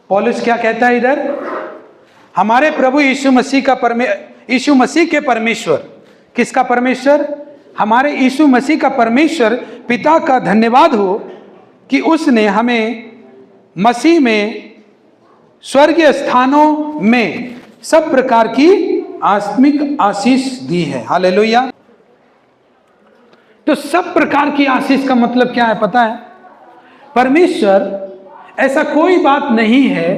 पौलुस क्या कहता है इधर? हमारे प्रभु यीशु मसीह के परमेश्वर, किसका परमेश्वर? हमारे यीशु मसीह का परमेश्वर पिता का धन्यवाद हो कि उसने हमें मसीह में स्वर्गीय स्थानों में सब प्रकार की आत्मिक आशीष दी है। हालेलुया। तो सब प्रकार की आशीष का मतलब क्या है पता है? परमेश्वर, ऐसा कोई बात नहीं है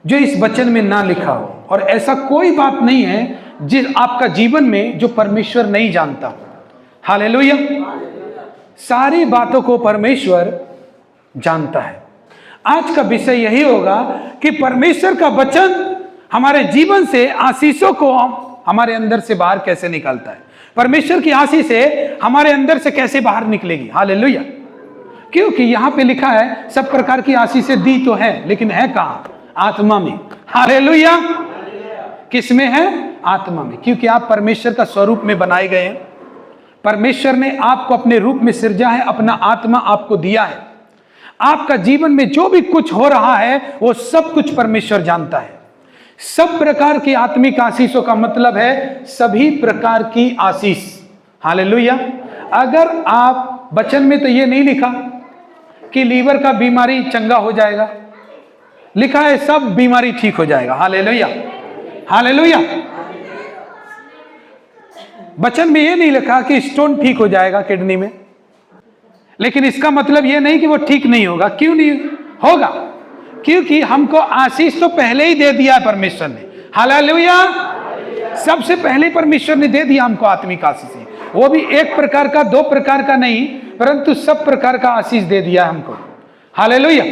जो इस वचन में ना लिखा हो, और ऐसा कोई बात नहीं है जिस आपका जीवन में जो परमेश्वर नहीं जानता। हालेलुया। सारी बातों को परमेश्वर जानता है। आज का विषय यही होगा कि परमेश्वर का वचन हमारे जीवन से आशीषों को हमारे अंदर से बाहर कैसे निकालता है, परमेश्वर की आशीष से हमारे अंदर से कैसे बाहर निकलेगी। हालेलुया। क्योंकि यहां पे लिखा है सब प्रकार की आशीषें दी तो है, लेकिन है कहां? आत्मा में। हालेलुया। किस में है? आत्मा में। क्योंकि आप परमेश्वर का स्वरूप में बनाए गए हैं। परमेश्वर ने आपको अपने रूप में सृजा है, अपना आत्मा आपको दिया है। आपका जीवन में जो भी कुछ हो रहा है वो सब कुछ परमेश्वर जानता है। सब प्रकार की आत्मिक आशीषों का मतलब है सभी प्रकार की आशीष। हालेलुया। अगर आप वचन में तो ये नहीं लिखा कि लीवर का बीमारी चंगा हो जाएगा, लिखा है सब बीमारी ठीक हो जाएगा। हालेलुया। हालेलुया। वचन में ये नहीं लिखा कि स्टोन ठीक हो जाएगा किडनी में, लेकिन इसका मतलब ये नहीं कि वो ठीक नहीं होगा। क्यों नहीं होगा? क्योंकि हमको आशीष तो पहले ही दे दिया है परमेश्वर ने। हालेलुया। सबसे पहले परमेश्वर ने दे दिया हमको आत्मिक आशीष, वो भी एक प्रकार का, दो प्रकार का नहीं, परंतु सब प्रकार का आशीष दे दिया हमको। हालेलुया।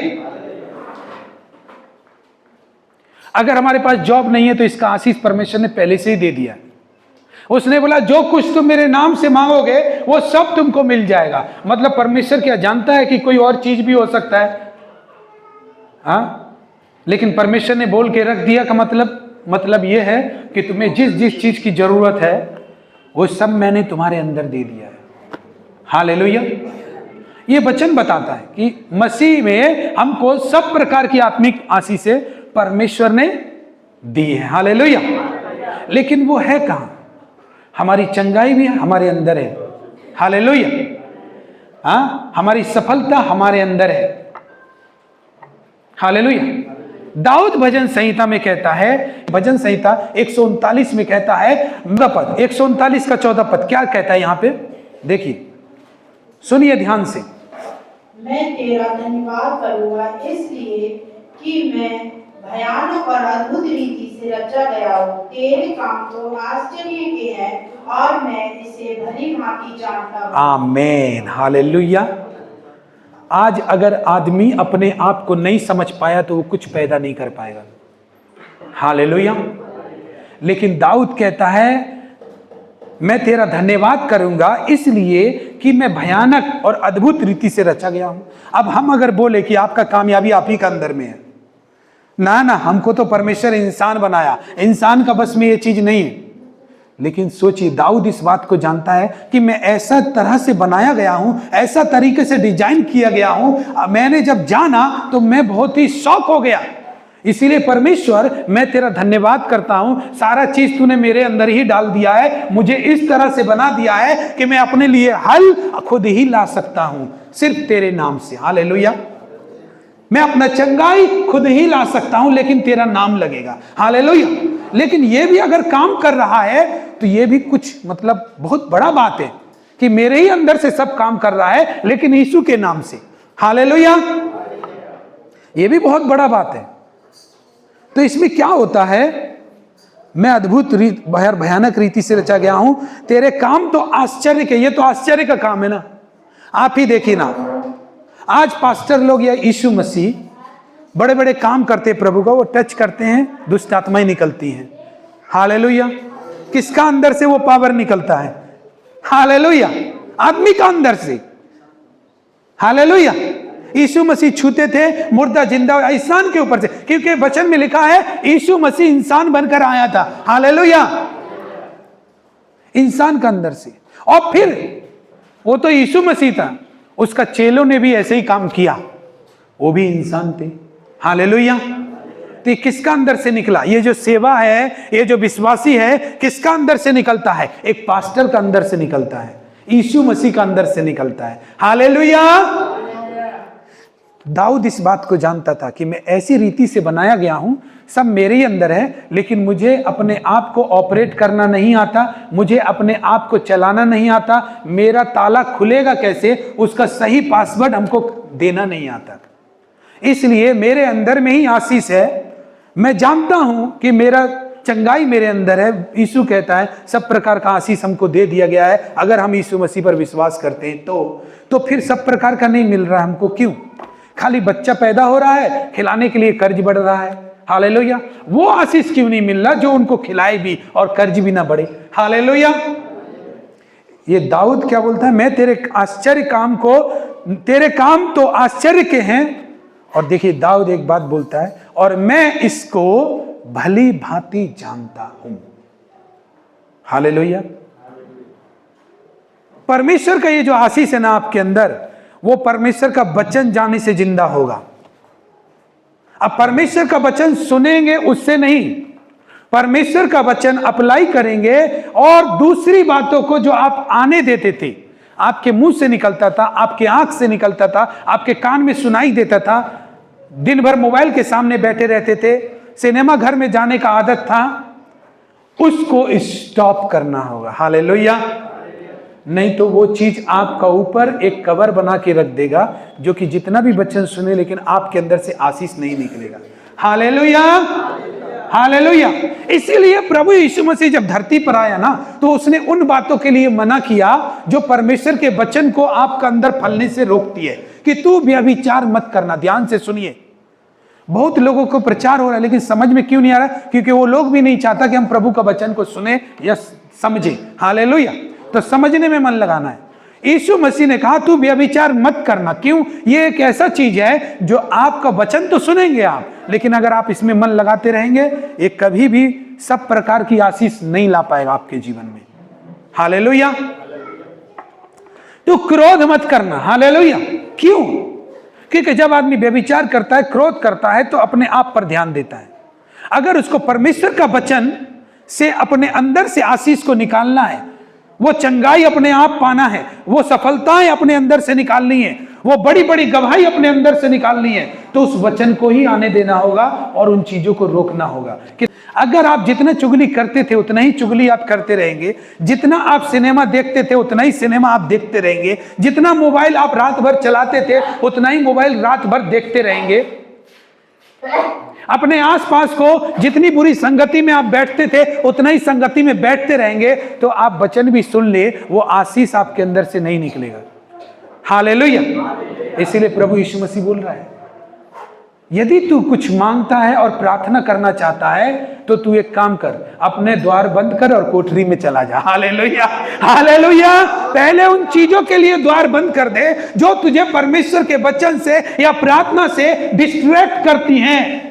अगर हमारे पास जॉब नहीं है तो इसका आशीष परमेश्वर ने पहले से ही दे दिया। उसने बोला जो कुछ तुम मेरे नाम से मांगोगे वो सब तुमको मिल जाएगा। मतलब परमेश्वर क्या जानता है कि कोई और चीज भी हो सकता है? हाँ, लेकिन परमेश्वर ने बोल के रख दिया का मतलब यह है कि तुम्हें जिस जिस चीज की जरूरत है वो सब मैंने तुम्हारे अंदर दे दिया है। हालेलुया। ये वचन बताता है कि मसीह में हमको सब प्रकार की आत्मिक आशीषें परमेश्वर ने दी है। हालेलुया। लेकिन वो है कहां? हमारी चंगाई भी हमारे अंदर है। हालेलुया। हाँ, हमारी सफलता हमारे अंदर है। हालेलुया। दाऊद भजन संहिता में कहता है, भजन संहिता 139 में कहता है 14 पद, 139 का 14 पद क्या कहता है यहां पे? देखिए, सुनिए ध्यान से। मैं तेरा धन्यवाद करूंगा इसलिए कि मैं भयानक और अद्भुत रीति से रचा गया हूँ। तेरे काम तो आश्चर्य के हैं और मैं इसे भली भांति जानता हूँ। आमीन। हालेलुया। आज अगर आदमी अपने आप को नहीं समझ पाया तो वो कुछ पैदा नहीं कर पाएगा। हालेलुया। लेकिन दाऊद कहता है मैं तेरा धन्यवाद करूंगा इसलिए कि मैं भयानक और अद्भुत रीति से रचा गया हूं। अब हम अगर बोले कि आपका कामयाबी आप ही का अंदर में है, ना ना, हमको तो परमेश्वर इंसान बनाया, इंसान का बस में ये चीज नहीं है। लेकिन सोचिए, दाऊद इस बात को जानता है कि मैं ऐसा तरह से बनाया गया हूं, ऐसा तरीके से डिजाइन किया गया हूं। मैंने जब जाना तो मैं बहुत ही शौक हो गया। इसीलिए परमेश्वर, मैं तेरा धन्यवाद करता हूं, सारा चीज तूने मेरे अंदर ही डाल दिया है, मुझे इस तरह से बना दिया है कि मैं अपने लिए हल खुद ही ला सकता हूं सिर्फ तेरे नाम से। हालेलुया। मैं अपना चंगाई खुद ही ला सकता हूं, लेकिन तेरा नाम लगेगा। हालेलुया। लेकिन यह भी अगर काम कर रहा है तो यह भी कुछ बहुत बड़ा बात है कि मेरे ही अंदर से सब काम कर रहा है, लेकिन यीशु के नाम से। हालेलुया। यह भी बहुत बड़ा बात है। तो इसमें क्या होता है? मैं अद्भुत भयानक रीति से रचा गया हूं, तेरे काम तो आश्चर्य के। ये तो आश्चर्य का काम है ना। आप ही देखिए ना, आज पास्टर लोग या यीशु मसीह बड़े बड़े काम करते प्रभु का, वो टच करते हैं, दुष्ट आत्माएं निकलती हैं। हालेलुया। किसका अंदर से वो पावर निकलता है? हालेलुया। आदमी का अंदर से। हालेलुया। यीशु मसीह छूते थे मुर्दा जिंदा इंसान के ऊपर से, क्योंकि वचन में लिखा है यीशु मसीह इंसान बनकर आया था। हालेलुया। इंसान का अंदर से। और फिर वो तो यीशु मसीह था, उसका चेलों ने भी ऐसे ही काम किया, वो भी इंसान थे। हालेलुया। तो ये किसका अंदर से निकला? ये जो सेवा है, ये जो विश्वासी है, किसका अंदर से निकलता है? एक पास्टर का अंदर से निकलता है, यीशु मसीह का अंदर से निकलता है। हालेलुया। दाऊद इस बात को जानता था कि मैं ऐसी रीति से बनाया गया हूं, सब मेरे ही अंदर है, लेकिन मुझे अपने आप को ऑपरेट करना नहीं आता, मुझे अपने आप को चलाना नहीं आता, मेरा ताला खुलेगा कैसे, उसका सही पासवर्ड हमको देना नहीं आता। इसलिए मेरे अंदर में ही आशीष है। मैं जानता हूं कि मेरा चंगाई मेरे अंदर है। यीशु कहता है सब प्रकार का आशीष हमको दे दिया गया है, अगर हम यीशु मसीह पर विश्वास करते हैं तो फिर सब प्रकार का नहीं मिल रहा है हमको। क्यों? खाली बच्चा पैदा हो रहा है, खिलाने के लिए कर्ज बढ़ रहा है। हालेलुया। वो आशीष क्यों नहीं मिल रहा जो उनको खिलाए भी और कर्ज भी ना बढ़े? हालेलुया। ये दाऊद क्या बोलता है? मैं तेरे आश्चर्य काम को, तेरे काम तो आश्चर्य के हैं। और देखिए दाऊद एक बात बोलता है, और मैं इसको भली भांति जानता हूं। हालेलुया। परमेश्वर का ये जो आशीष है ना आपके अंदर, वो परमेश्वर का वचन जाने से जिंदा होगा। अब परमेश्वर का वचन सुनेंगे उससे नहीं, परमेश्वर का वचन अप्लाई करेंगे और दूसरी बातों को जो आप आने देते थे, आपके मुंह से निकलता था, आपके आंख से निकलता था, आपके कान में सुनाई देता था, दिन भर मोबाइल के सामने बैठे रहते थे, सिनेमा घर में जाने का आदत था, उसको स्टॉप करना होगा। हालेलुया। नहीं तो वो चीज आपका ऊपर एक कवर बना के रख देगा, जो कि जितना भी वचन सुने लेकिन आपके अंदर से आशीष नहीं निकलेगा। हालेलुया। हालेलुया। इसीलिए प्रभु यीशु मसीह जब धरती पर आया ना, तो उसने उन बातों के लिए मना किया जो परमेश्वर के वचन को आपका अंदर फलने से रोकती है, कि तू व्यभिचार मत करना। ध्यान से सुनिए, बहुत लोगों को प्रचार हो रहा है लेकिन समझ में क्यों नहीं आ रहा? क्योंकि वो लोग भी नहीं चाहता कि हम प्रभु का वचन को सुने या समझे। हालेलुया। तो समझने में मन लगाना है। यीशु मसीह ने कहा तू व्यभिचार मत करना। क्यों? ये एक ऐसा चीज है जो आपका वचन तो सुनेंगे आप, लेकिन अगर आप इसमें मन लगाते रहेंगे, ये कभी भी सब प्रकार की आशीष नहीं ला पाएगा आपके जीवन में। हालेलुया। तो क्रोध मत करना। हालेलुया। क्यों? क्योंकि जब आदमी व्यभिचार करता है, क्रोध करता है, तो अपने आप पर ध्यान देता है। अगर उसको परमेश्वर का वचन से अपने अंदर से आशीष को निकालना है, वो चंगाई अपने आप पाना है, वो सफलताएं अपने अंदर से निकालनी है, वो बड़ी बड़ी गवाही अपने अंदर से निकालनी है, तो उस वचन को ही आने देना होगा और उन चीजों को रोकना होगा। कि अगर आप जितना चुगली करते थे उतना ही चुगली आप करते रहेंगे, जितना आप सिनेमा देखते थे उतना ही सिनेमा आप देखते रहेंगे, जितना मोबाइल आप रात भर चलाते थे उतना ही मोबाइल रात भर देखते रहेंगे, अपने आसपास को जितनी बुरी संगति में आप बैठते थे उतना ही संगति में बैठते रहेंगे, तो आप वचन भी सुन ले, वो आशीष आपके अंदर से नहीं निकलेगा। हालेलुया। इसीलिए प्रभु यीशु मसीह बोल रहा है, यदि तू कुछ मांगता है और प्रार्थना करना चाहता है तो तू एक काम कर, अपने द्वार बंद कर और कोठरी में चला जा। हालेलुया। हालेलुया। पहले उन चीजों के लिए द्वार बंद कर दे जो तुझे परमेश्वर के वचन से या प्रार्थना से डिस्ट्रैक्ट करती हैं।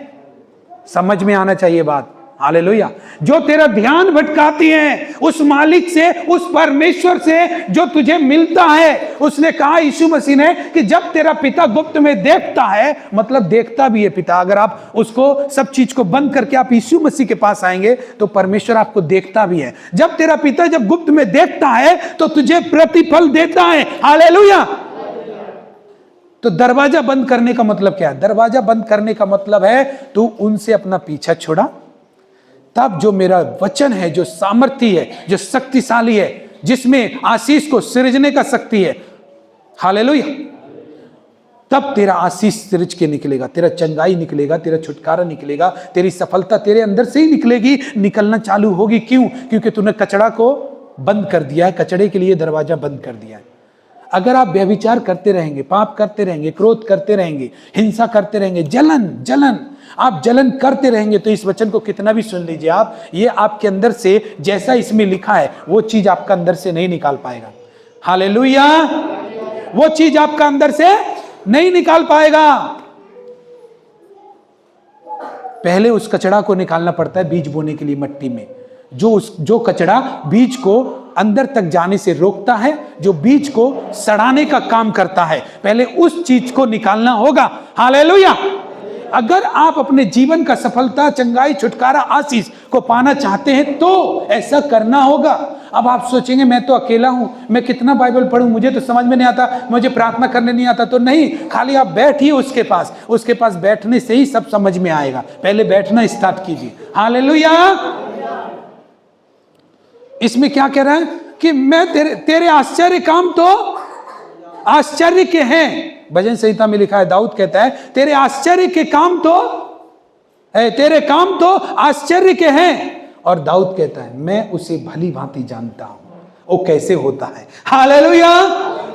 समझ में आना चाहिए बात। हालेलुया। जो तेरा ध्यान भटकाती है उस मालिक से, उस परमेश्वर से जो तुझे मिलता है। उसने कहा यीशु मसीह ने कि जब तेरा पिता गुप्त में देखता है, मतलब देखता भी है पिता, अगर आप उसको सब चीज को बंद करके आप यीशु मसीह के पास आएंगे तो परमेश्वर आपको देखता भी है। जब तेरा पिता जब गुप्त में देखता है तो तुझे प्रतिफल देता है। हालेलुया। तो दरवाजा बंद करने का मतलब क्या है? दरवाजा बंद करने का मतलब है तू उनसे अपना पीछा छोड़ा, तब जो मेरा वचन है, जो सामर्थ्य है, जो शक्तिशाली है, जिसमें आशीष को सृजने का शक्ति है, हालेलुया, तब तेरा आशीष सृज के निकलेगा, तेरा चंगाई निकलेगा, तेरा छुटकारा निकलेगा, तेरी सफलता तेरे अंदर से ही निकलेगी, निकलना चालू होगी। क्यों? क्योंकि तूने कचड़ा को बंद कर दिया है, कचड़े के लिए दरवाजा बंद कर दिया है। अगर आप व्यभिचार करते रहेंगे, पाप करते रहेंगे, क्रोध करते रहेंगे, हिंसा करते रहेंगे, जलन आप जलन करते रहेंगे, तो इस वचन को कितना भी सुन लीजिए आप, ये आपके अंदर से जैसा इसमें लिखा है वो चीज आपका अंदर से नहीं निकाल पाएगा। हालेलुया। वो चीज आपका अंदर से नहीं निकाल पाएगा। पहले उस कचड़ा को निकालना पड़ता है बीज बोने के लिए मट्टी में, जो कचड़ा बीज को अंदर तक जाने से रोकता है, जो बीज को सड़ाने का काम करता है, पहले उस चीज को निकालना होगा। हालेलुया। अगर आप अपने जीवन का सफलता, चंगाई, छुटकारा, आशीष को पाना चाहते हैं तो ऐसा करना होगा। अब आप सोचेंगे मैं तो अकेला हूं, मैं कितना बाइबल पढ़ूं, मुझे तो समझ में नहीं आता, मुझे प्रार्थना करने नहीं आता। तो नहीं, खाली आप बैठिए उसके पास बैठने से ही सब समझ में आएगा। पहले बैठना स्टार्ट कीजिए। हालेलुया। इसमें क्या कह रहा है कि मैं तेरे आश्चर्य काम तो आश्चर्य के हैं। भजन संहिता में लिखा है, दाऊद कहता है तेरे आश्चर्य के काम तो तेरे काम तो आश्चर्य के हैं। और दाऊद कहता है मैं उसे भली भांति जानता हूं, वो कैसे होता है। हालेलुया।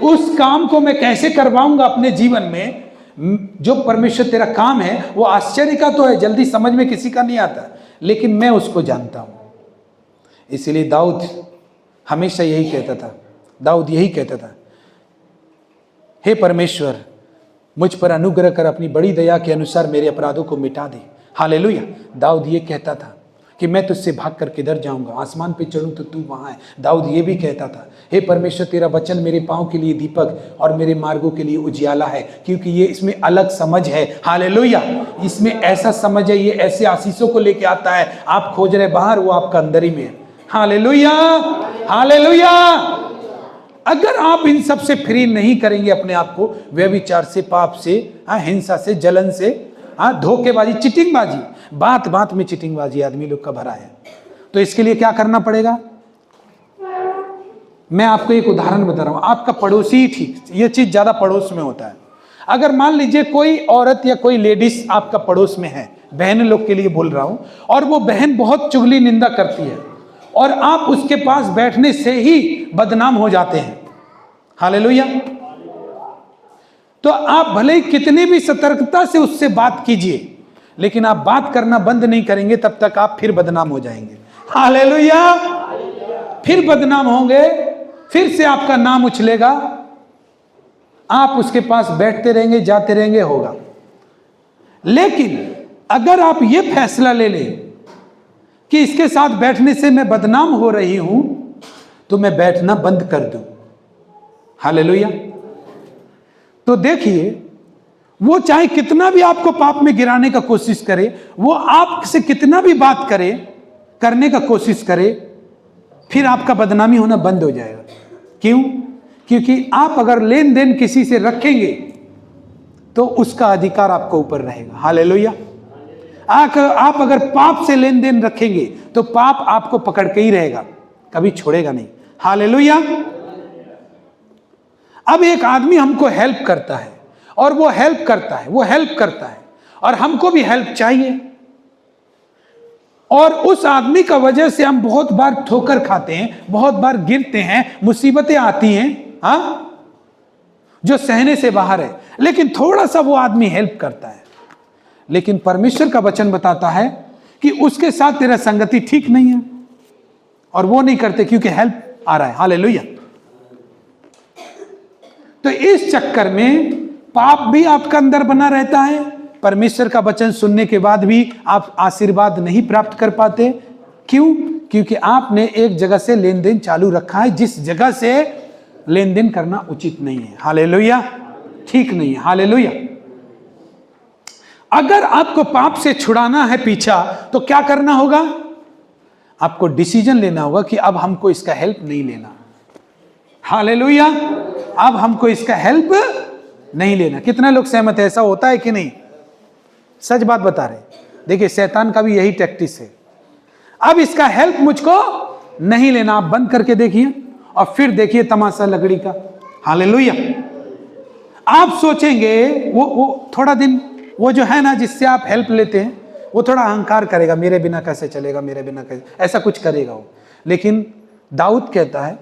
उस काम को मैं कैसे करवाऊंगा अपने जीवन में। जो परमेश्वर तेरा काम है वो आश्चर्य का तो है, जल्दी समझ में किसी का नहीं आता, लेकिन मैं उसको जानता हूं। इसलिए दाऊद हमेशा यही कहता था, दाऊद यही कहता था, हे परमेश्वर मुझ पर अनुग्रह कर, अपनी बड़ी दया के अनुसार मेरे अपराधों को मिटा दे। हालेलुया। दाऊद ये कहता था कि मैं तुझसे भाग कर किधर जाऊंगा, आसमान पे चढ़ूं तो तू वहां है। दाऊद ये भी कहता था, हे परमेश्वर तेरा वचन मेरे पांव के लिए दीपक और मेरे मार्गों के लिए उजियाला है, क्योंकि ये इसमें अलग समझ है। हालेलुया। इसमें ऐसा समझ है, ये ऐसे आशीषों को लेके आता है। आप खोज रहे बाहर, वो आपका अंदर ही में है। हालेलुया। हालेलुया। अगर आप इन सब से फ्री नहीं करेंगे अपने आप को, व्यभिचार से, पाप से, हिंसा से, जलन से, धोखेबाजी, चिटिंगबाजी, बात बात में चिटिंगबाजी आदमी लोग का भरा है, तो इसके लिए क्या करना पड़ेगा। मैं आपको एक उदाहरण बता रहा हूं। आपका पड़ोसी ही ठीक, ये चीज ज्यादा पड़ोस में होता है। अगर मान लीजिए कोई औरत या कोई लेडीज आपका पड़ोस में है, बहन लोग के लिए बोल रहा हूं, और वो बहन बहुत चुगली निंदा करती है और आप उसके पास बैठने से ही बदनाम हो जाते हैं। हालेलुया। तो आप भले ही कितनी भी सतर्कता से उससे बात कीजिए, लेकिन आप बात करना बंद नहीं करेंगे, तब तक आप फिर बदनाम हो जाएंगे। हालेलुया। फिर बदनाम होंगे, फिर से आपका नाम उछलेगा, आप उसके पास बैठते रहेंगे, जाते रहेंगे, होगा। लेकिन अगर आप ये फैसला ले लें कि इसके साथ बैठने से मैं बदनाम हो रही हूं, तो मैं बैठना बंद कर दूं। हालेलुया। तो देखिए, वो चाहे कितना भी आपको पाप में गिराने का कोशिश करे, वो आपसे कितना भी बात करे, करने का कोशिश करे, फिर आपका बदनामी होना बंद हो जाएगा। क्यों? क्योंकि आप अगर लेन देन किसी से रखेंगे तो उसका अधिकार आपको ऊपर रहेगा। हालेलुया। आप अगर पाप से लेन देन रखेंगे तो पाप आपको पकड़ के ही रहेगा, कभी छोड़ेगा नहीं। हालेलुया। अब एक आदमी हमको हेल्प करता है और वो हेल्प करता है और हमको भी हेल्प चाहिए, और उस आदमी का वजह से हम बहुत बार ठोकर खाते हैं, बहुत बार गिरते हैं, मुसीबतें आती हैं, जो सहने से बाहर है, लेकिन थोड़ा सा वो आदमी हेल्प करता है। लेकिन परमेश्वर का वचन बताता है कि उसके साथ तेरा संगति ठीक नहीं है, और वो नहीं करते क्योंकि हेल्प आ रहा है। हालेलुया। तो इस चक्कर में पाप भी आपका अंदर बना रहता है, परमेश्वर का वचन सुनने के बाद भी आप आशीर्वाद नहीं प्राप्त कर पाते। क्यों? क्योंकि आपने एक जगह से लेन देन चालू रखा है, जिस जगह से लेन देन करना उचित नहीं है। हालेलुया। ठीक नहीं है। हालेलुया। अगर आपको पाप से छुड़ाना है पीछा, तो क्या करना होगा? आपको डिसीजन लेना होगा कि अब हमको इसका हेल्प नहीं लेना। हालेलुया। अब हमको इसका हेल्प नहीं लेना। कितना लोग सहमत है? ऐसा होता है कि नहीं? सच बात बता रहे। देखिए, शैतान का भी यही टैक्टिस है। अब इसका हेल्प मुझको नहीं लेना। आप बंद करके देखिए और फिर देखिए तमाशा लकड़ी का। हालेलुया। आप सोचेंगे वो थोड़ा दिन, वो जो है ना जिससे आप हेल्प लेते हैं, वो थोड़ा अहंकार करेगा, मेरे बिना कैसे चलेगा, मेरे बिना कैसे, ऐसा कुछ करेगा वो। लेकिन दाऊद कहता है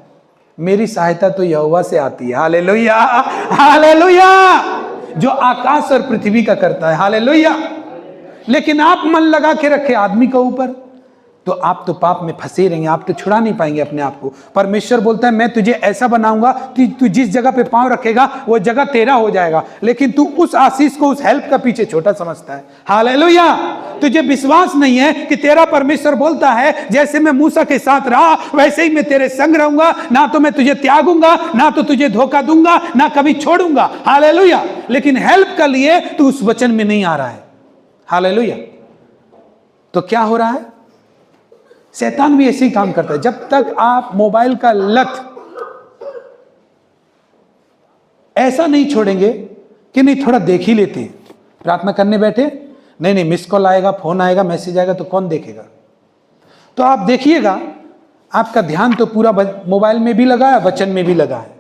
मेरी सहायता तो यहोवा से आती है। हालेलुया। हालेलुया। जो आकाश और पृथ्वी का करता है। हालेलुया। लेकिन आप मन लगा के रखे आदमी के ऊपर, तो आप तो पाप में फंसे रहेंगे, आप तो छुड़ा नहीं पाएंगे अपने आप को। परमेश्वर बोलता है मैं तुझे ऐसा बनाऊंगा कि तू जिस जगह पे पांव रखेगा वो जगह तेरा हो जाएगा, लेकिन तू उस आशीष को, उस हेल्प का पीछे छोटा समझता है। हालेलुया। तुझे विश्वास नहीं है कि तेरा परमेश्वर बोलता है जैसे मैं मूसा के साथ रहा वैसे ही मैं तेरे संग रहूंगा, ना तो मैं तुझे त्यागूंगा, ना तो तुझे धोखा दूंगा, ना कभी छोड़ूंगा। हालेलुया। लेकिन हेल्प के लिए तू उस वचन में नहीं आ रहा है। हालेलुया। तो क्या हो रहा है, शैतान भी ऐसे ही काम करता है। जब तक आप मोबाइल का लत ऐसा नहीं छोड़ेंगे कि नहीं थोड़ा देख ही लेते हैं, प्रार्थना करने बैठे, नहीं नहीं मिस कॉल आएगा, फोन आएगा, मैसेज आएगा, तो कौन देखेगा। तो आप देखिएगा आपका ध्यान तो पूरा मोबाइल में भी लगा है, वचन में भी लगा है।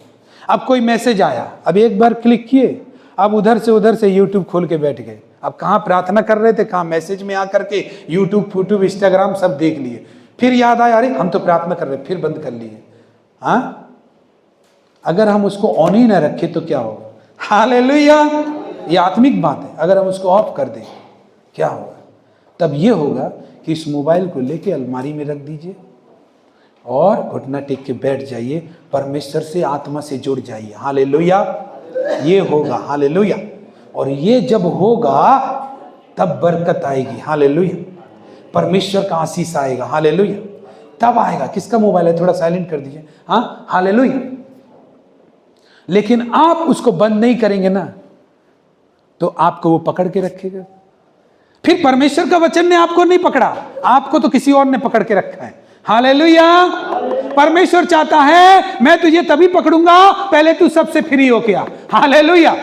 अब कोई मैसेज आया, अब एक बार क्लिक किए, अब उधर से यूट्यूब खोल के बैठ गए। अब कहाँ प्रार्थना कर रहे थे, कहाँ मैसेज में आकर के यूट्यूब इंस्टाग्राम सब देख लिए। फिर याद आया, अरे हम तो प्रार्थना कर रहे, फिर बंद कर लिए। हाँ, अगर हम उसको ऑन ही ना रखें तो क्या होगा। हालेलुया, ये आत्मिक बात है। अगर हम उसको ऑफ कर दें क्या होगा, तब ये होगा कि इस मोबाइल को लेके अलमारी में रख दीजिए और घुटना टेक के बैठ जाइए, परमेश्वर से आत्मा से जुड़ जाइए। हालेलुया, ये होगा। हालेलुया, और ये जब होगा तब बरकत आएगी। हालेलुया, परमेश्वर का आशीष आएगा। हालेलुया, तब आएगा। किसका मोबाइल है, थोड़ा साइलेंट कर दीजिए। हाँ, हालेलुया। लेकिन आप उसको बंद नहीं करेंगे ना, तो आपको वो पकड़ के रखेगा। फिर परमेश्वर का वचन ने आपको नहीं पकड़ा, आपको तो किसी और ने पकड़ के रखा है। हालेलुया, परमेश्वर चाहता है मैं तुझे तभी पकड़ूंगा पहले तू सबसे फ्री हो गया। हालेलुया,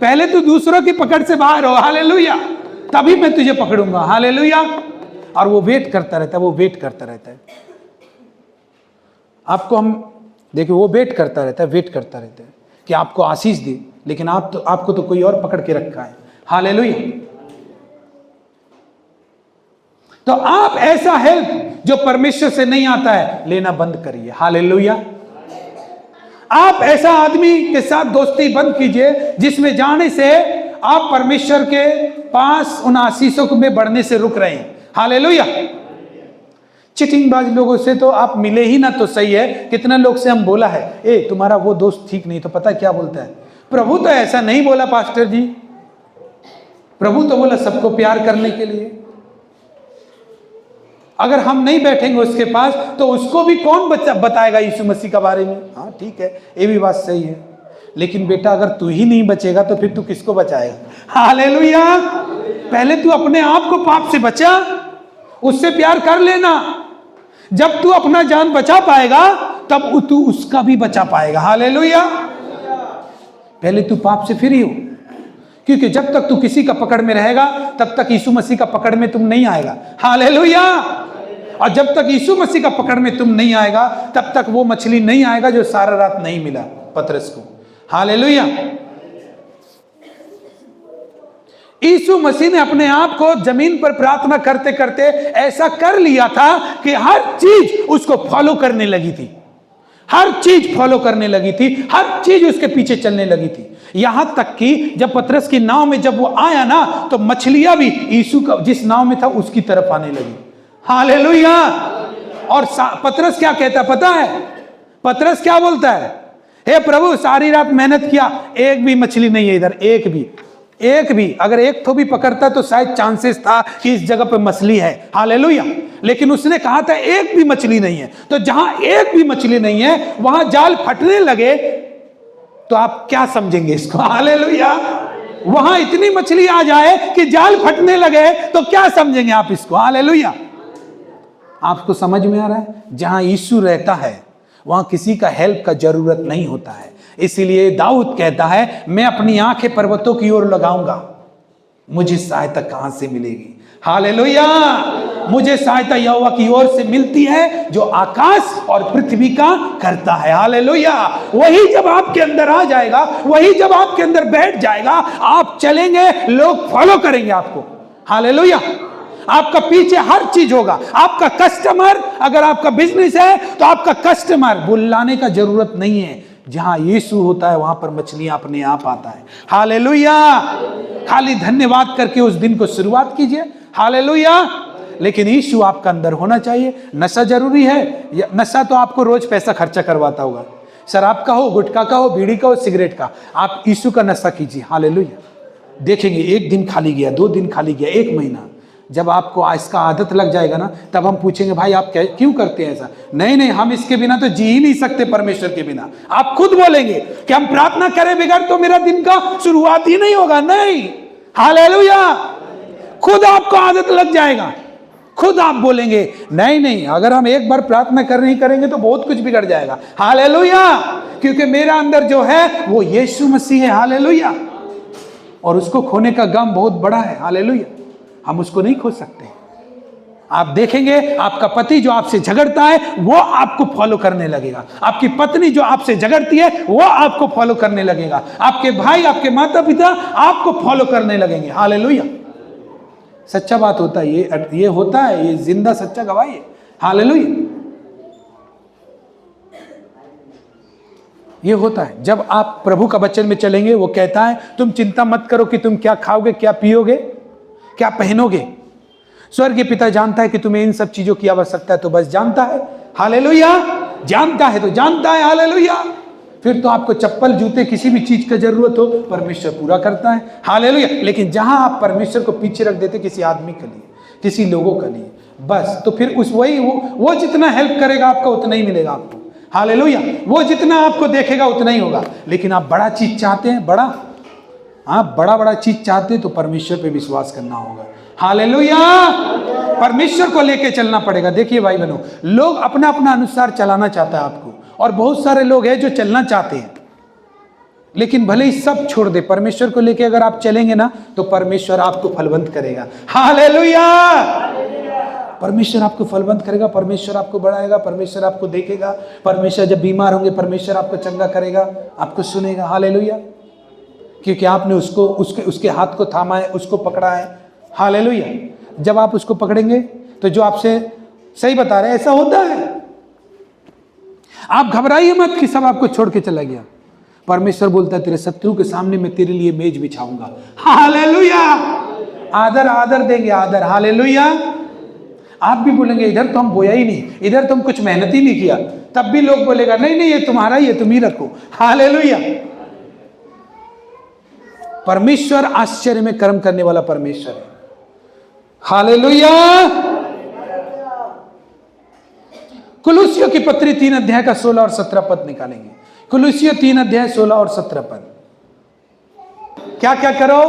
पहले तू दूसरों की पकड़ से बाहर हो। हालेलुया, तभी मैं तुझे पकड़ूंगा। हालेलुया, और वो वेट करता रहता है, वो वेट करता रहता है। आपको हम देखिए, वो वेट करता रहता है, वेट करता रहता है कि आपको आशीष दे, लेकिन आपको तो कोई और पकड़ के रखा है। हालेलुया, तो आप ऐसा हेल्प जो परमेश्वर से नहीं आता है लेना बंद करिए। हालेलुया, आप ऐसा आदमी के साथ दोस्ती बंद कीजिए जिसमें जाने से आप परमेश्वर के पास उन आशीषों में बढ़ने से रुक रहे हैं। हालेलुया, चिटिंगबाज लोगों से तो आप मिले ही ना तो सही है। कितने लोग से हम बोला है, ए तुम्हारा वो दोस्त ठीक नहीं, तो पता क्या बोलता है, प्रभु तो ऐसा नहीं बोला पास्टर जी, प्रभु तो बोला सबको प्यार करने के लिए। अगर हम नहीं बैठेंगे उसके पास तो उसको भी कौन बताएगा यीशु मसीह के बारे में। हाँ ठीक है, ये भी बात सही है, लेकिन बेटा अगर तू ही नहीं बचेगा तो फिर तू किसको बचाएगा। हालेलुया, पहले तू अपने आप को पाप से बचा, उससे प्यार कर लेना। जब तू अपना जान बचा पाएगा तब तू उसका भी बचा पाएगा। हालेलुया, पहले तू पाप से फ्री हो, क्योंकि जब तक तू किसी का पकड़ में रहेगा तब तक यीशु मसीह का पकड़ में तुम नहीं आएगा। हालेलुया, और जब तक यीशु मसीह का पकड़ में तुम नहीं आएगा तब तक वो मछली नहीं आएगा जो सारा रात नहीं मिला पतरस को। हालेलुया, यीशु मसीह ने अपने आप को जमीन पर प्रार्थना करते करते ऐसा कर लिया था कि हर चीज उसको फॉलो करने लगी थी, हर चीज फॉलो करने लगी थी, हर चीज उसके पीछे चलने लगी थी। यहां तक कि जब पतरस की नाव में जब वो आया ना, तो मछलियां भी यीशु का जिस नाव में था उसकी तरफ आने लगी। हालेलुया, और पतरस क्या कहता है पता है, पतरस क्या बोलता है, हे प्रभु सारी रात मेहनत किया, एक भी मछली नहीं है इधर, एक भी, अगर एक तो भी पकड़ता तो शायद चांसेस था कि इस जगह पे मछली है। हालेलुया, लेकिन उसने कहा था एक भी मछली नहीं है। तो जहां एक भी मछली नहीं है वहां जाल फटने लगे, तो आप क्या समझेंगे इसको। हालेलुया, वहां इतनी मछली आ जाए कि जाल फटने लगे तो क्या समझेंगे आप इसको। हालेलुया, आपको समझ में आ रहा है, जहां यीशु रहता है वहां किसी का हेल्प का जरूरत नहीं होता है। इसीलिए दाऊद कहता है मैं अपनी आंखें पर्वतों की ओर लगाऊंगा, मुझे सहायता कहां से मिलेगी। हालेलुया, मुझे सहायता यहोवा की ओर से मिलती है जो आकाश और पृथ्वी का करता है। हालेलुया, वही जब आपके अंदर आ जाएगा, वही जब आपके अंदर बैठ जाएगा, आप चलेंगे, लोग फॉलो करेंगे आपको। हालेलुया, आपका पीछे हर चीज होगा। आपका कस्टमर, अगर आपका बिजनेस है तो आपका कस्टमर बुलाने का जरूरत नहीं है, जहां यीशु होता है वहां पर मछलियां अपने आप आता है। हालेलुया, खाली धन्यवाद करके उस दिन को शुरुआत कीजिए। हालेलुया, लेकिन यीशु आपका अंदर होना चाहिए। नशा जरूरी है, नशा तो आपको रोज पैसा खर्चा करवाता होगा, शराब का हो, गुटखा का हो, बीड़ी का हो, सिगरेट का, आप यीशु का नशा कीजिए। हालेलुया, देखेंगे एक दिन खाली गया, 2 दिन खाली गया, 1 महीना, जब आपको इसका आदत लग जाएगा ना, तब हम पूछेंगे भाई आप क्यों करते हैं ऐसा। नहीं हम इसके बिना तो जी ही नहीं सकते, परमेश्वर के बिना। आप खुद बोलेंगे कि हम प्रार्थना करें बगैर तो मेरा दिन का शुरुआत ही नहीं होगा। नहीं, हालेलुया, खुद आपको आदत लग जाएगा। खुद आप बोलेंगे नहीं नहीं, अगर हम एक बार प्रार्थना नहीं करेंगे तो बहुत कुछ बिगड़ जाएगा। हालेलुया, क्योंकि मेरा अंदर जो है वो यीशु मसीह है। हालेलुया, और उसको खोने का गम बहुत बड़ा है। हालेलुया, हम उसको नहीं खो सकते। आप देखेंगे आपका पति जो आपसे झगड़ता है वो आपको फॉलो करने लगेगा, आपकी पत्नी जो आपसे झगड़ती है वो आपको फॉलो करने लगेगा, आपके भाई, आपके माता पिता आपको फॉलो करने लगेंगे। हालेलुया, सच्चा बात होता है, ये होता है, ये जिंदा सच्चा गवाही है। हालेलुया, ये होता है जब आप प्रभु का वचन में चलेंगे। वो कहता है तुम चिंता मत करो कि तुम क्या खाओगे, क्या पियोगे, क्या पहनोगे। स्वर्गीय पिता जानता है कि तुम्हें इन सब चीजों की आवश्यकता है, तो बस जानता है। हालेलुया, जानता है तो जानता है। हालेलुया, फिर तो आपको चप्पल जूते किसी भी चीज का जरूरत हो परमेश्वर पूरा करता है। हालेलुया, लेकिन जहां आप परमेश्वर को पीछे रख देते किसी आदमी के लिए, किसी लोगों के लिए, बस तो फिर उस वही वो जितना हेल्प करेगा आपका उतना ही मिलेगा आपको। हालेलुया, वो जितना आपको देखेगा उतना ही होगा। लेकिन आप बड़ा चीज चाहते हैं, आप बड़ा चीज चाहते हैं तो परमेश्वर पे विश्वास करना होगा। हालेलुया, परमेश्वर को लेके चलना पड़ेगा। देखिए भाई बहनों, लोग अपना अपना अनुसार चलाना चाहता है आपको, और बहुत सारे लोग हैं जो चलना चाहते हैं, लेकिन भले ही सब छोड़ दे, परमेश्वर को लेके अगर आप चलेंगे ना तो परमेश्वर आपको फलवंत करेगा। हालेलुया, परमेश्वर आपको फलवंत करेगा, परमेश्वर आपको बढ़ाएगा, परमेश्वर आपको देखेगा। परमेश्वर जब बीमार होंगे परमेश्वर आपको चंगा करेगा, आपको सुनेगा। हालेलुया, क्योंकि आपने उसके हाथ को थामा है, उसको पकड़ा है। हालेलुया, जब आप उसको पकड़ेंगे तो जो आपसे सही बता रहे हैं ऐसा होता है। आप घबराइए मत कि सब आपको छोड़ के चला गया। परमेश्वर बोलता है तेरे शत्रु के सामने मैं तेरे लिए मेज बिछाऊंगा। हालेलुया, आदर देंगे, आदर। हालेलुया, आप भी बोलेंगे इधर तो हम बोया ही नहीं, इधर तो हम कुछ मेहनत ही नहीं किया, तब भी लोग बोलेगा नहीं नहीं ये तुम्हारा ही है, तुम ही रखो। हालेलुया, परमेश्वर आश्चर्य में कर्म करने वाला परमेश्वर है। हालेलुया, कुलुसियों की पत्री 3 अध्याय का 16 और 17 पद निकालेंगे। कुलुसियों 3 अध्याय 16 और 17 पद। क्या क्या करो,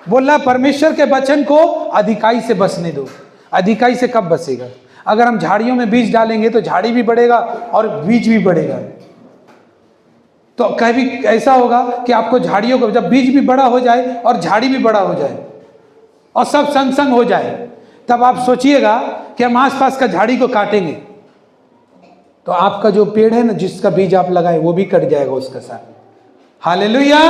बोला परमेश्वर के वचन को अधिकाई से बसने दो। अधिकाई से कब बसेगा? अगर हम झाड़ियों में बीज डालेंगे तो झाड़ी भी बढ़ेगा और बीज भी बढ़ेगा। तो कभी ऐसा होगा कि आपको झाड़ियों को, जब बीज भी बड़ा हो जाए और झाड़ी भी बड़ा हो जाए और सब संग संग हो जाए, तब आप सोचिएगा कि हम आसपास का झाड़ी को काटेंगे तो आपका जो पेड़ है ना, जिसका बीज आप लगाए वो भी कट जाएगा उसके साथ। हालेलुया,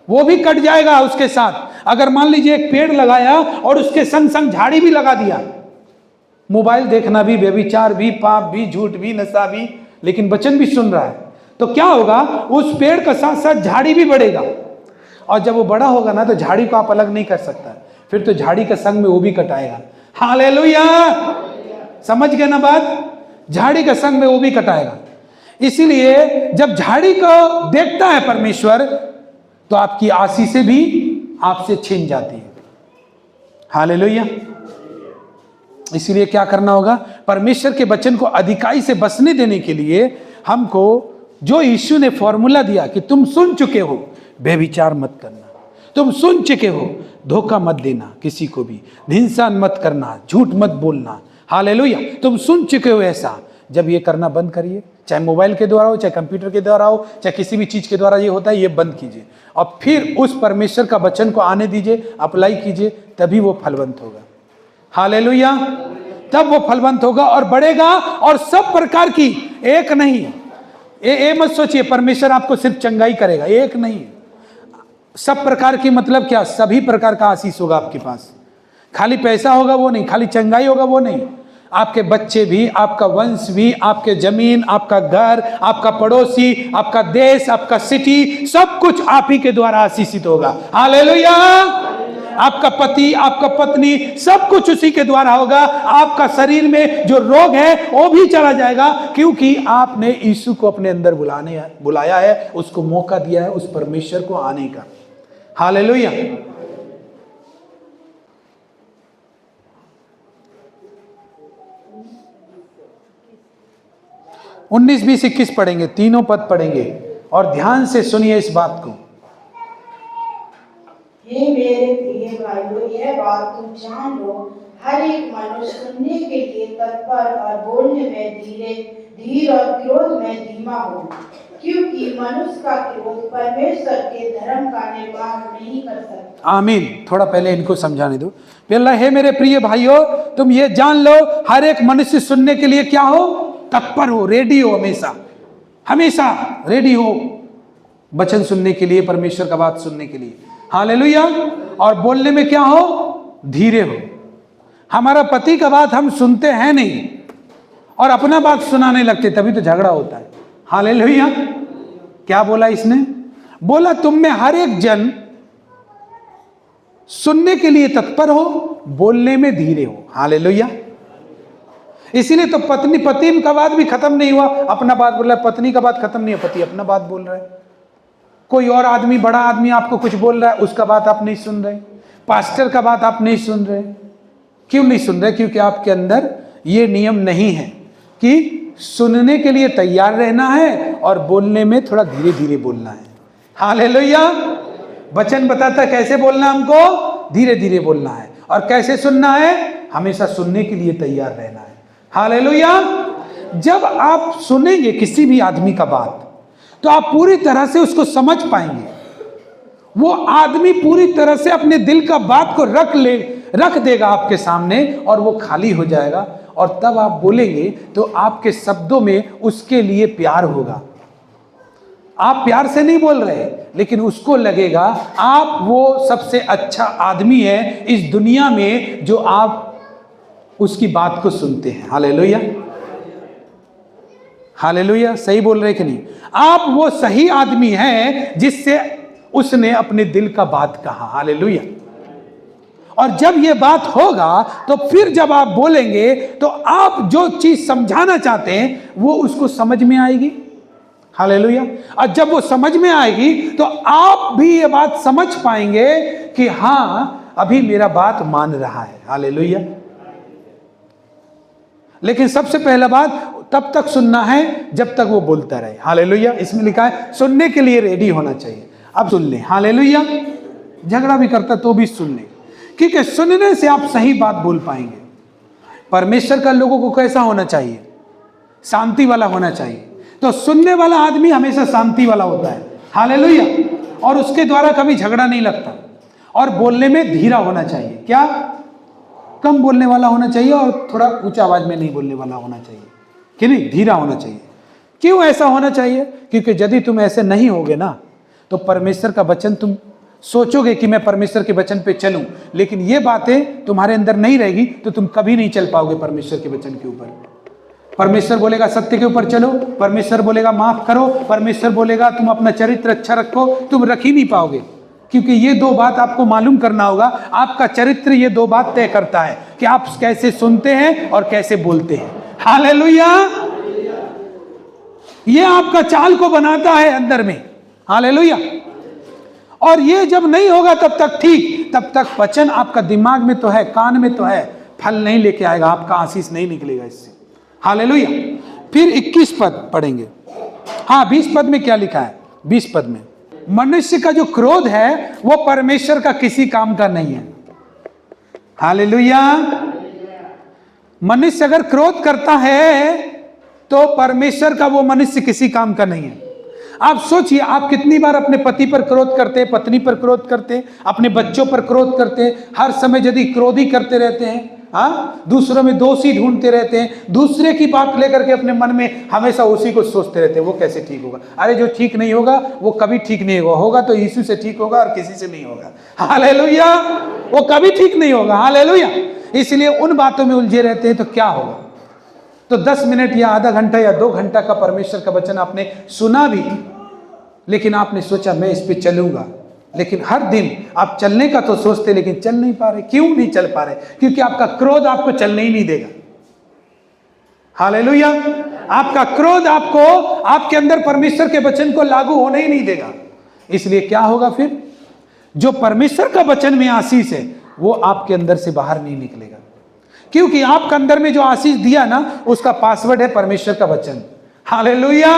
वो भी कट जाएगा उसके साथ। अगर मान लीजिए एक पेड़ लगाया और उसके संग संग झाड़ी भी लगा दिया, मोबाइल देखना भी, व्यभिचार भी, पाप भी, झूठ भी, नशा भी, लेकिन वचन भी सुन रहा है, तो क्या होगा? उस पेड़ का साथ साथ झाड़ी भी बढ़ेगा, और जब वो बड़ा होगा ना तो झाड़ी को आप अलग नहीं कर सकता, फिर तो झाड़ी का संग में वो भी कटाएगा। हालेलुया, समझ गए ना बात? झाड़ी का संग में वो भी कटाएगा। इसीलिए जब झाड़ी को देखता है परमेश्वर तो आपकी आशीषें भी आपसे छीन जाती है। हालेलुया, इसीलिए क्या करना होगा? परमेश्वर के वचन को अधिकाई से बसने देने के लिए हमको जो यीशु ने फॉर्मूला दिया कि तुम सुन चुके हो, व्यभिचार मत करना, तुम सुन चुके हो, धोखा मत देना किसी को भी, हिंसा मत करना, झूठ मत बोलना। हालेलुया, तुम सुन चुके हो ऐसा। जब ये करना बंद करिए, चाहे मोबाइल के द्वारा हो, चाहे कंप्यूटर के द्वारा हो, चाहे किसी भी चीज के द्वारा ये होता है, ये बंद कीजिए और फिर उस परमेश्वर का वचन को आने दीजिए, अप्लाई कीजिए, तभी वो फलवंत होगा। हालेलुया, तब वो फलवंत होगा और बढ़ेगा। और सब प्रकार की, एक नहीं, ये मत सोचिए परमेश्वर आपको सिर्फ चंगाई करेगा, एक नहीं, सब प्रकार की मतलब क्या? सभी प्रकार का आशीष होगा आपके पास। खाली पैसा होगा वो नहीं, खाली चंगाई होगा वो नहीं, आपके बच्चे भी, आपका वंश भी, आपके जमीन, आपका घर, आपका पड़ोसी, आपका देश, आपका सिटी, सब कुछ आप ही के द्वारा आशीषित होगा। हालेलुया, आपका पति, आपका पत्नी, सब कुछ उसी के द्वारा होगा। आपका शरीर में जो रोग है वो भी चला जाएगा, क्योंकि आपने यीशु को अपने अंदर बुलाया है, उसको मौका दिया है उस परमेश्वर को आने का। हालेलुया, उन्नीस, 20, 21 पढ़ेंगे, तीनों पद पढ़ेंगे और ध्यान से सुनिए इस बात को। हे मेरे प्रिय भाइयों, यह बात तुम जान लो, हर एक मनुष्य सुनने के लिए तत्पर और बोलने में धीर और क्रोध में धीमा हो, क्योंकि मनुष्य का क्रोध परमेश्वर के धर्म का निर्वाह नहीं कर सकता। आमीन। थोड़ा पहले इनको समझाने दो। पहला है मेरे प्रिय भाइयों, तुम ये जान लो हर एक मनुष्य सुनने के लिए क्या हो, तत्पर हो, रेडी हो, हमेशा हमेशा रेडी हो वचन सुनने के लिए, परमेश्वर का बात सुनने के लिए। हालेलुया। और बोलने में क्या हो, धीरे हो। हमारा पति का बात हम सुनते हैं नहीं और अपना बात सुनाने लगते, तभी तो झगड़ा होता है। हालेलुया। क्या बोला इसने? बोला तुम में हर एक जन सुनने के लिए तत्पर हो, बोलने में धीरे हो। हालेलुया। इसीलिए तो पति का बात भी खत्म नहीं हुआ, अपना बात बोल रहा है, पत्नी का बात खत्म नहीं है, पति अपना बात बोल रहा है। कोई और आदमी, बड़ा आदमी आपको कुछ बोल रहा है, उसका बात आप नहीं सुन रहे, पास्टर का बात आप नहीं सुन रहे। क्यों नहीं सुन रहे? क्योंकि आपके अंदर ये नियम नहीं है कि सुनने के लिए तैयार रहना है और बोलने में थोड़ा धीरे धीरे बोलना है। हालेलुया। वचन बताता है कैसे बोलना, हमको धीरे धीरे बोलना है। और कैसे सुनना है? हमेशा सुनने के लिए तैयार रहना है। हालेलुया। जब आप सुनेंगे किसी भी आदमी का बात, तो आप पूरी तरह से उसको समझ पाएंगे। वो आदमी पूरी तरह से अपने दिल का बात को रख देगा आपके सामने और वो खाली हो जाएगा। और तब आप बोलेंगे तो आपके शब्दों में उसके लिए प्यार होगा। आप प्यार से नहीं बोल रहे, लेकिन उसको लगेगा आप वो सबसे अच्छा आदमी है इस दुनिया में जो आप उसकी बात को सुनते हैं। हालेलुया। हालेलुया। सही बोल रहे कि नहीं? आप वो सही आदमी हैं जिससे उसने अपने दिल का बात कहा। हालेलुया। और जब ये बात होगा तो फिर जब आप बोलेंगे तो आप जो चीज समझाना चाहते हैं वो उसको समझ में आएगी। हालेलुया। और जब वो समझ में आएगी तो आप भी ये बात समझ पाएंगे कि हां, अभी मेरा बात मान रहा है। हालेलुया। लेकिन सबसे पहला बात तब तक सुनना है जब तक वो बोलता रहे। हालेलुया। इसमें लिखा है सुनने के लिए रेडी होना चाहिए। अब सुन ले। हालेलुया। झगड़ा भी करता तो भी सुन ले, क्योंकि सुनने से आप सही बात बोल पाएंगे। परमेश्वर का लोगों को कैसा होना चाहिए? शांति वाला होना चाहिए। तो सुनने वाला आदमी हमेशा शांति वाला होता है। हालेलुया। और उसके द्वारा कभी झगड़ा नहीं लगता। और बोलने में धीरा होना चाहिए। क्या? कम बोलने वाला होना चाहिए और थोड़ा ऊंचा आवाज में नहीं बोलने वाला होना चाहिए, कि नहीं, धीरा होना चाहिए। क्यों ऐसा होना चाहिए? क्योंकि यदि तुम ऐसे नहीं होगे ना, तो परमेश्वर का वचन, तुम सोचोगे कि मैं परमेश्वर के वचन पे चलूं, लेकिन ये बातें तुम्हारे अंदर नहीं रहेगी तो तुम कभी नहीं चल पाओगे परमेश्वर के वचन के ऊपर। परमेश्वर बोलेगा सत्य के ऊपर चलो, परमेश्वर बोलेगा माफ करो, परमेश्वर बोलेगा तुम अपना चरित्र अच्छा रखो, तुम रख ही नहीं पाओगे। क्योंकि ये दो बात आपको मालूम करना होगा। आपका चरित्र ये दो बात तय करता है कि आप कैसे सुनते हैं और कैसे बोलते हैं। हालेलुया। ये आपका चाल को बनाता है अंदर में। हालेलुया। और ये जब नहीं होगा तब तक ठीक, तब तक वचन आपका दिमाग में तो है, कान में तो है, फल नहीं लेके आएगा, आपका आशीष नहीं निकलेगा इससे। हालेलुया। फिर 21 पद पढ़ेंगे। हाँ, 20 पद में क्या लिखा है? 20 पद में मनुष्य का जो क्रोध है वो परमेश्वर का किसी काम का नहीं है। हालेलुया। मनुष्य अगर क्रोध करता है तो परमेश्वर का वो मनुष्य किसी काम का नहीं है। आप सोचिए, आप कितनी बार अपने पति पर क्रोध करते हैं, पत्नी पर क्रोध करते हैं, अपने बच्चों पर क्रोध करते हैं, हर समय यदि क्रोधी करते रहते हैं, हाँ, दूसरों में दोषी ढूंढते रहते हैं, दूसरे की बात लेकर के अपने मन में हमेशा उसी को सोचते रहते हैं, वो कैसे ठीक होगा। अरे जो ठीक नहीं होगा वो कभी ठीक नहीं होगा, होगा तो यीशु से ठीक होगा और किसी से नहीं होगा। हालेलुया। वो कभी ठीक नहीं होगा। हालेलुया। इसलिए उन बातों में उलझे रहते हैं तो क्या होगा। तो 10 मिनट या आधा घंटा या 2 घंटा का परमेश्वर का वचन आपने सुना भी, लेकिन आपने सोचा मैं इस पे चलूंगा, लेकिन हर दिन आप चलने का तो सोचते लेकिन चल नहीं पा रहे। क्यों नहीं चल पा रहे? क्योंकि आपका क्रोध आपको चलने ही नहीं देगा। हालेलुया। आपका क्रोध आपको, आपके अंदर परमेश्वर के वचन को लागू होने ही नहीं देगा। इसलिए क्या होगा फिर? जो परमेश्वर का वचन में आशीष है वो आपके अंदर से बाहर नहीं निकलेगा, क्योंकि आपके अंदर में जो आशीष दिया ना, उसका पासवर्ड है परमेश्वर का वचन। हालेलुया।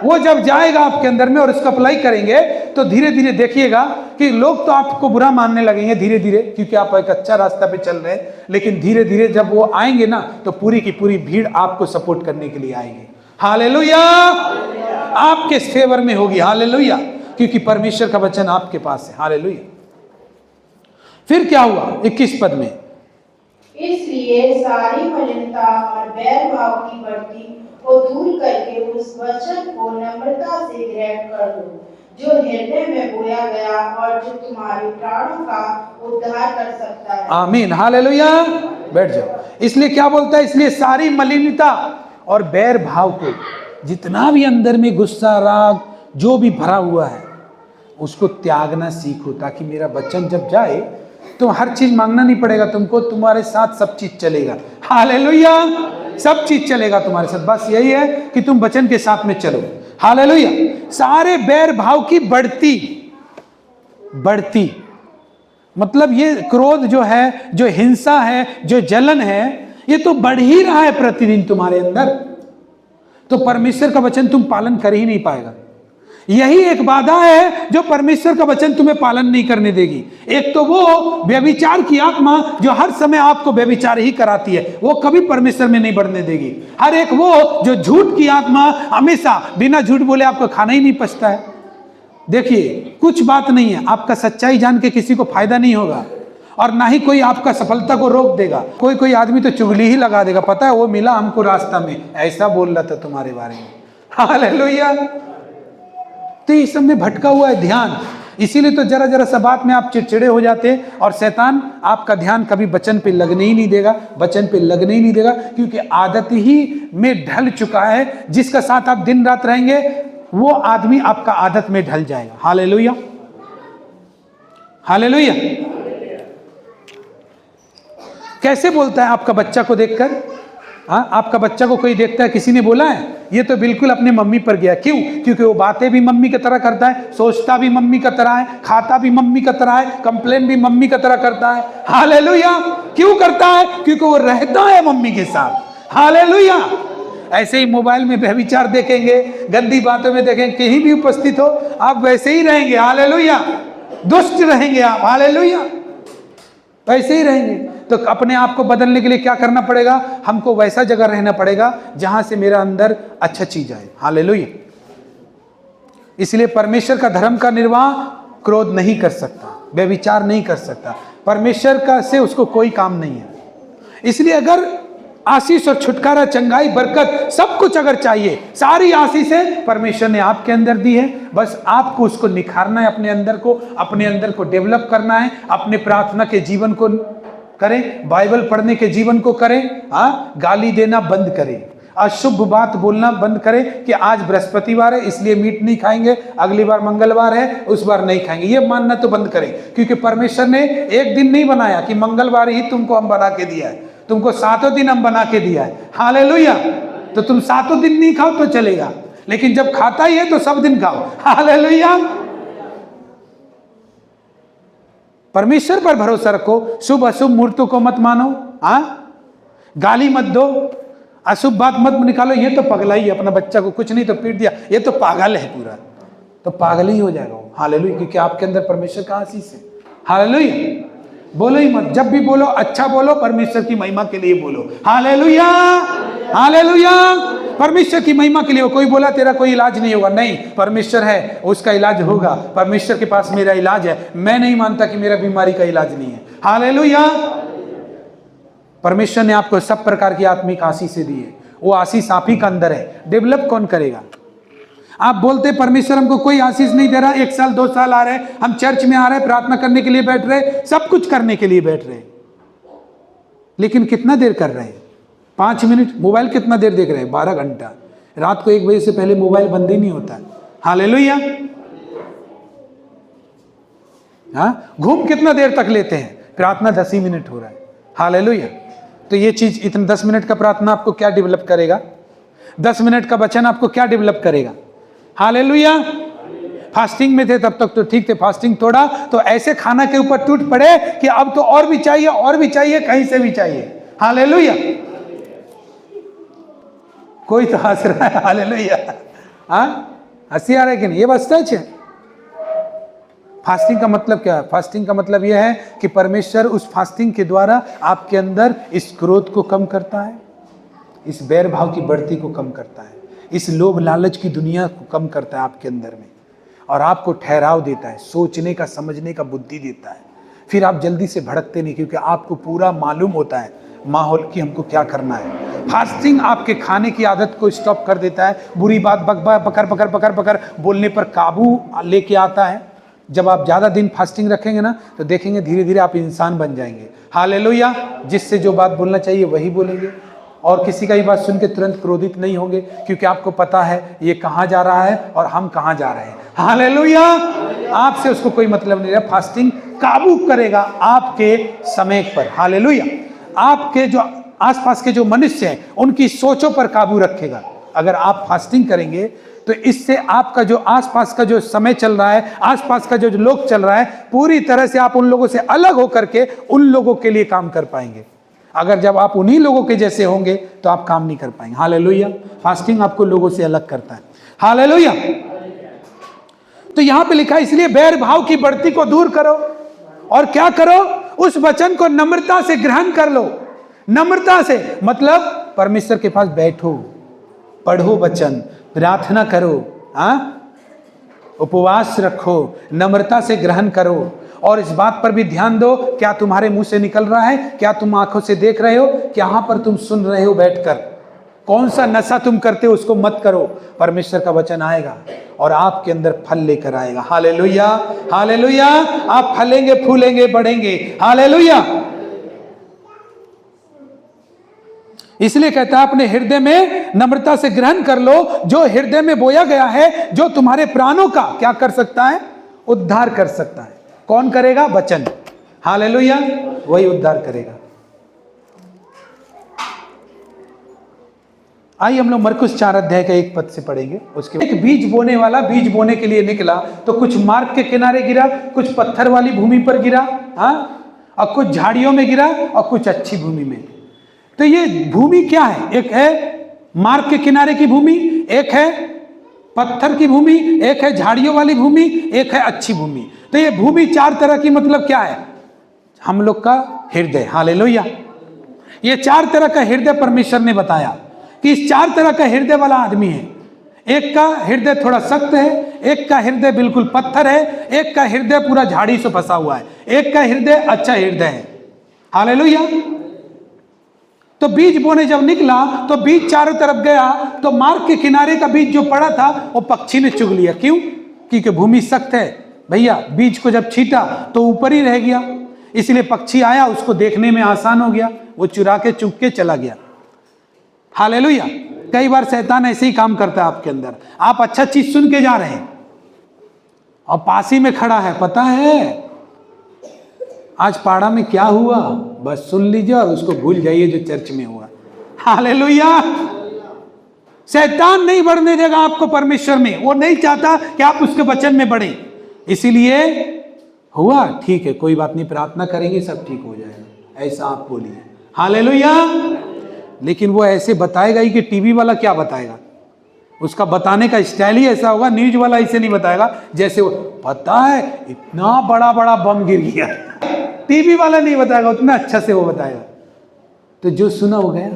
वो जब जाएगा आपके अंदर में और उसको अप्लाई करेंगे तो धीरे धीरे देखिएगा कि लोग तो आपको बुरा मानने लगेंगे धीरे धीरे, क्योंकि आप एक अच्छा रास्ता पे चल रहे हैं। लेकिन धीरे धीरे जब वो आएंगे ना तो पूरी की पूरी भीड़ आपको सपोर्ट करने के लिए आएगी। हालेलुया, आपके फेवर में होगी। हालेलुया, क्योंकि परमेश्वर का वचन आपके पास है। हालेलुया। फिर क्या हुआ 21 पद में, इसलिए सारी मलिनता और बैर भाव की बढ़ती को दूर करके उस वचन को नम्रता से ग्रहण कर लो जो हृदय में बोया गया और जो तुम्हारे प्राणों का उद्धार कर सकता है। आमीन। हालेलुया। बैठ जाओ। इसलिए क्या बोलता है, इसलिए सारी मलिनता और बैर भाव को, जितना भी अंदर में गुस्सा राग जो भी भरा हुआ है उसको त्यागना सीखो, ताकि मेरा वचन जब जाए तो हर चीज मांगना नहीं पड़ेगा तुमको, तुम्हारे साथ सब चीज चलेगा। हालेलुया, सब चीज चलेगा तुम्हारे साथ। बस यही है कि तुम वचन के साथ में चलो। हालेलुया। सारे बैर भाव की बढ़ती मतलब ये क्रोध जो है, जो हिंसा है, जो जलन है, ये तो बढ़ ही रहा है प्रतिदिन तुम्हारे अंदर। तो परमेश्वर का वचन तुम पालन कर ही नहीं पाएगा। यही एक बाधा है जो परमेश्वर का वचन तुम्हें पालन नहीं करने देगी। एक तो वो व्यभिचार की आत्मा जो हर समय आपको व्यभिचार ही कराती है, वो कभी परमेश्वर में नहीं बढ़ने देगी। हर एक वो जो झूठ की आत्मा, हमेशा बिना झूठ बोले आपको खाना ही नहीं पचता है। देखिए, कुछ बात नहीं है, आपका सच्चाई जान के किसी को फायदा नहीं होगा और ना ही कोई आपका सफलता को रोक देगा। कोई आदमी तो चुगली ही लगा देगा, पता है वो मिला हमको रास्ता में, ऐसा बोल रहा था तुम्हारे बारे में। हालेलुया। तो इस सब में भटका हुआ है ध्यान, इसीलिए तो जरा जरा सा बात में आप चिड़चिड़े हो जाते हैं और शैतान आपका ध्यान कभी वचन पे लगने ही नहीं देगा, वचन पे लगने ही नहीं देगा, क्योंकि आदत ही में ढल चुका है। जिसका साथ आप दिन रात रहेंगे वो आदमी आपका आदत में ढल जाएगा। Hallelujah, hallelujah. कैसे बोलता है आपका बच्चा को देखकर? हाँ, आपका बच्चा को कोई देखता है, किसी ने बोला है ये तो बिल्कुल अपने मम्मी पर गया। क्यों? क्योंकि वो बातें भी मम्मी की तरह करता है, सोचता भी मम्मी की तरह है, खाता भी मम्मी की तरह है, कंप्लेन भी मम्मी की तरह करता है। हालेलुया। क्यों करता है? क्योंकि वो रहता है मम्मी के साथ। हालेलुया। ऐसे ही मोबाइल में व्यभिचार देखेंगे, गंदी बातों में देखेंगे, कहीं भी उपस्थित हो आप वैसे ही रहेंगे। हालेलुया। दुष्ट रहेंगे आप। हालेलुया। वैसे ही रहेंगे। तो अपने आप को बदलने के लिए क्या करना पड़ेगा? हमको वैसा जगह रहना पड़ेगा जहां से मेरा अंदर अच्छा चीज आए। हालेलुया। इसलिए परमेश्वर का धर्म का निर्वाह क्रोध नहीं कर सकता, व्यभिचार नहीं कर सकता। परमेश्वर का से उसको कोई काम नहीं है। इसलिए अगर आशीष और छुटकारा, चंगाई, बरकत सब कुछ अगर चाहिए, सारी आशीषें परमेश्वर ने आपके अंदर दी है। बस आपको उसको निखारना है, अपने अंदर को डेवलप करना है। अपने प्रार्थना के जीवन को करें, बाइबल पढ़ने के जीवन को करें। हाँ, गाली देना बंद करें, अशुभ बात बोलना बंद करें कि आज बृहस्पतिवार है इसलिए मीट नहीं खाएंगे, अगली बार मंगलवार है उस बार नहीं खाएंगे, ये मानना तो बंद करें। क्योंकि परमेश्वर ने एक दिन नहीं बनाया कि मंगलवार ही तुमको हम बना के दिया है, तुमको 7 दिन हम बना के दिया है। हालेलुया। तो तुम 7 दिन नहीं खाओ तो चलेगा, लेकिन जब खाता ही है तो सब दिन खाओ। हालेलुया। परमेश्वर पर भरोसा रखो, शुभ अशुभ मूर्तों को मत मानो। हाँ, गाली मत दो, अशुभ बात मत निकालो। ये तो पगला ही है, अपना बच्चा को कुछ नहीं तो पीट दिया, ये तो पागल है पूरा, तो पागल ही हो जाएगा। हालेलुया। क्योंकि आपके अंदर परमेश्वर का आशीष है। हालेलुया। बोलो ही मत, जब भी बोलो अच्छा बोलो, परमेश्वर की महिमा के लिए बोलो। Hallelujah, hallelujah. परमेश्वर की महिमा के लिए। कोई बोला तेरा कोई इलाज नहीं होगा, नहीं, परमेश्वर है उसका इलाज होगा। परमेश्वर के पास मेरा इलाज है। मैं नहीं मानता कि मेरा बीमारी का इलाज नहीं है। हालेलुया। परमेश्वर ने आपको सब प्रकार की आत्मिक आशीष दी है, वो आशीष आप ही का अंदर है। डेवलप कौन करेगा? आप बोलते परमेश्वर हमको कोई आशीष नहीं दे रहा, 1 साल 2 साल आ रहे, हम चर्च में आ रहे, प्रार्थना करने के लिए बैठ रहे, सब कुछ करने के लिए बैठ रहे, लेकिन कितना देर कर रहे हैं? 5 मिनट। मोबाइल कितना देर देख रहे हैं? 12 घंटा। रात को 1 बजे से पहले मोबाइल बंद ही नहीं होता। हालेलुया। हाँ, घूम कितना देर तक लेते हैं? प्रार्थना 10 ही मिनट हो रहा है। हालेलुया। तो ये चीज, इतना 10 मिनट का प्रार्थना आपको क्या डेवलप करेगा? 10 मिनट का वचन आपको क्या डेवलप करेगा? हालेलुया। फास्टिंग में थे तब तक तो ठीक थे, फास्टिंग तोड़ा तो ऐसे खाना के ऊपर टूट पड़े कि अब तो और भी चाहिए, और भी चाहिए, कहीं से भी चाहिए। हालेलुया। कोई तो हंस रहा है। हालेलुया। हाँ, हंसी आ रहा है कि नहीं? ये बात सच है। फास्टिंग का मतलब क्या है? फास्टिंग का मतलब यह है कि परमेश्वर उस फास्टिंग के द्वारा आपके अंदर इस क्रोध को कम करता है, इस बैर भाव की बढ़ती को कम करता है, इस लोभ लालच की दुनिया को कम करता है आपके अंदर में, और आपको ठहराव देता है, सोचने का, समझने का बुद्धि देता है। फिर आप जल्दी से भड़कते नहीं, क्योंकि आपको पूरा मालूम होता है माहौल की हमको क्या करना है। फास्टिंग आपके खाने की आदत को स्टॉप कर देता है, बुरी बात बकर बोलने पर काबू लेके आता है। जब आप ज़्यादा दिन फास्टिंग रखेंगे ना, तो देखेंगे धीरे धीरे आप इंसान बन जाएंगे। हालेलुया। जिससे जो बात बोलना चाहिए वही बोलेंगे, और किसी का भी बात सुन के तुरंत क्रोधित नहीं होंगे, क्योंकि आपको पता है ये कहाँ जा रहा है और हम कहाँ जा रहे हैं। हालेलुया। आपसे उसको कोई मतलब नहीं है। फास्टिंग काबू करेगा आपके समय पर। हालेलुया। आपके जो आसपास के जो मनुष्य हैं उनकी सोचों पर काबू रखेगा। अगर आप फास्टिंग करेंगे तो इससे आपका जो आसपास का जो समय चल रहा है, आसपास का जो लोग चल रहा है, पूरी तरह से आप उन लोगों से अलग होकर के उन लोगों के लिए काम कर पाएंगे। अगर जब आप उन्हीं लोगों के जैसे होंगे तो आप काम नहीं कर पाएंगे। हालेलुया। फास्टिंग आपको लोगों से अलग करता है। हालेलुया। तो यहां पे लिखा है, इसलिए बैर भाव की बढ़ती को दूर करो, और क्या करो? उस वचन को नम्रता से ग्रहण कर लो। नम्रता से मतलब परमेश्वर के पास बैठो, पढ़ो वचन, प्रार्थना करो, उपवास रखो, नम्रता से ग्रहण करो, और इस बात पर भी ध्यान दो, क्या तुम्हारे मुंह से निकल रहा है, क्या तुम आंखों से देख रहे हो, क्या यहां पर तुम सुन रहे हो बैठकर, कौन सा नशा तुम करते हो उसको मत करो। परमेश्वर का वचन आएगा और आपके अंदर फल लेकर आएगा। हालेलुया। हालेलुया। आप फलेंगे, फूलेंगे, बढ़ेंगे। हालेलुया। इसलिए कहता है अपने हृदय में नम्रता से ग्रहण कर लो, जो हृदय में बोया गया है, जो तुम्हारे प्राणों का क्या कर सकता है? उद्धार कर सकता है। कौन करेगा? वचन। हालेलुया। वही उद्धार करेगा। आइए हम लोग मरकुस 4 अध्याय का 1 पद से पढ़ेंगे। उसके एक बीज बोने वाला बीज बोने के लिए निकला, तो कुछ मार्ग के किनारे गिरा, कुछ पत्थर वाली भूमि पर गिरा, और कुछ झाड़ियों में गिरा, और कुछ अच्छी भूमि में। तो ये भूमि क्या है? एक है मार्ग के किनारे की भूमि, एक है पत्थर की भूमि, एक है झाड़ियों वाली भूमि, एक है अच्छी भूमि। तो ये भूमि 4 तरह की मतलब क्या है? हम लोग का हृदय। हालेलुया। ये 4 तरह का हृदय परमेश्वर ने बताया कि इस 4 तरह का हृदय वाला आदमी है। एक का हृदय थोड़ा सख्त है, एक का हृदय बिल्कुल पत्थर है, एक का हृदय पूरा झाड़ी से फंसा हुआ है, एक का हृदय अच्छा हृदय है। हालेलुया। तो बीज बोने जब निकला तो बीज चारों तरफ गया, तो मार्ग के किनारे का बीज जो पड़ा था वो पक्षी ने चुग लिया। क्यों? क्योंकि भूमि सख्त है भैया। बीज को जब छीटा तो ऊपर ही रह गया, इसलिए पक्षी आया, उसको देखने में आसान हो गया, वो चुरा के चुग के चला गया। हालेलुया। कई बार शैतान ऐसे ही काम करता है आपके अंदर। आप अच्छा चीज सुन के जा रहे हैं और पास ही में खड़ा है, पता है आज पाड़ा में क्या हुआ, बस सुन लीजिए और उसको भूल जाइए जो चर्च में हुआ। हालेलुया। शैतान नहीं बढ़ने देगा आपको परमेश्वर में। वो नहीं चाहता कि आप उसके वचन में बढ़े। इसीलिए हुआ ठीक है, कोई बात नहीं, प्रार्थना करेंगे सब ठीक हो जाएगा, ऐसा आप बोलिए। हालेलुया। लेकिन वो ऐसे बताएगा ही कि टीवी वाला क्या बताएगा, उसका बताने का स्टाइल ही ऐसा होगा। न्यूज वाला ऐसे नहीं बताएगा जैसे वो पता है इतना बड़ा बड़ा बम गिर गया, टीवी वाला नहीं बताएगा उतना अच्छा से वो बताएगा। तो जो सुना हो गया।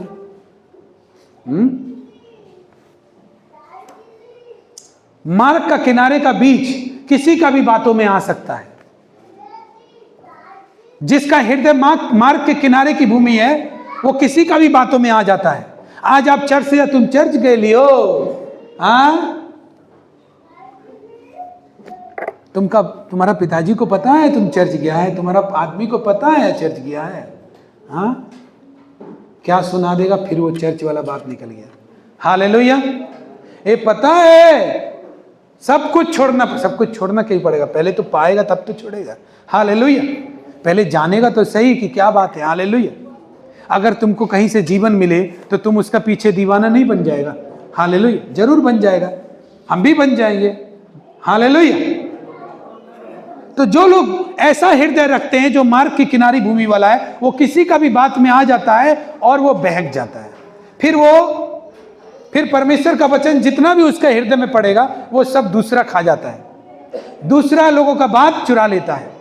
मार्ग का किनारे का बीज किसी का भी बातों में आ सकता है। जिसका हृदय मार्ग के किनारे की भूमि है वो किसी का भी बातों में आ जाता है। आज आप चर्च से, तुम चर्च गए लियो, तुम्हारा पिताजी को पता है तुम चर्च गया है, तुम्हारा आदमी को पता है चर्च गया है, क्या सुना देगा? फिर वो चर्च वाला बात निकल गया। हालेलुया। ये पता है सब कुछ छोड़ना क्यों पड़ेगा? पहले तो पाएगा तब तो छोड़ेगा। हालेलुया। पहले जानेगा तो सही कि क्या बात है। हालेलुया। अगर तुमको कहीं से जीवन मिले तो तुम उसका पीछे दीवाना नहीं बन जाएगा। हालेलुया। जरूर बन जाएगा, हम भी बन जाएंगे। हालेलुया। तो जो लोग ऐसा हृदय रखते हैं जो मार्ग की किनारी भूमि वाला है, वो किसी का भी बात में आ जाता है और वो बहक जाता है। फिर परमेश्वर का वचन जितना भी उसका हृदय में पड़ेगा वो सब दूसरा खा जाता है, दूसरा लोगों का बात चुरा लेता है।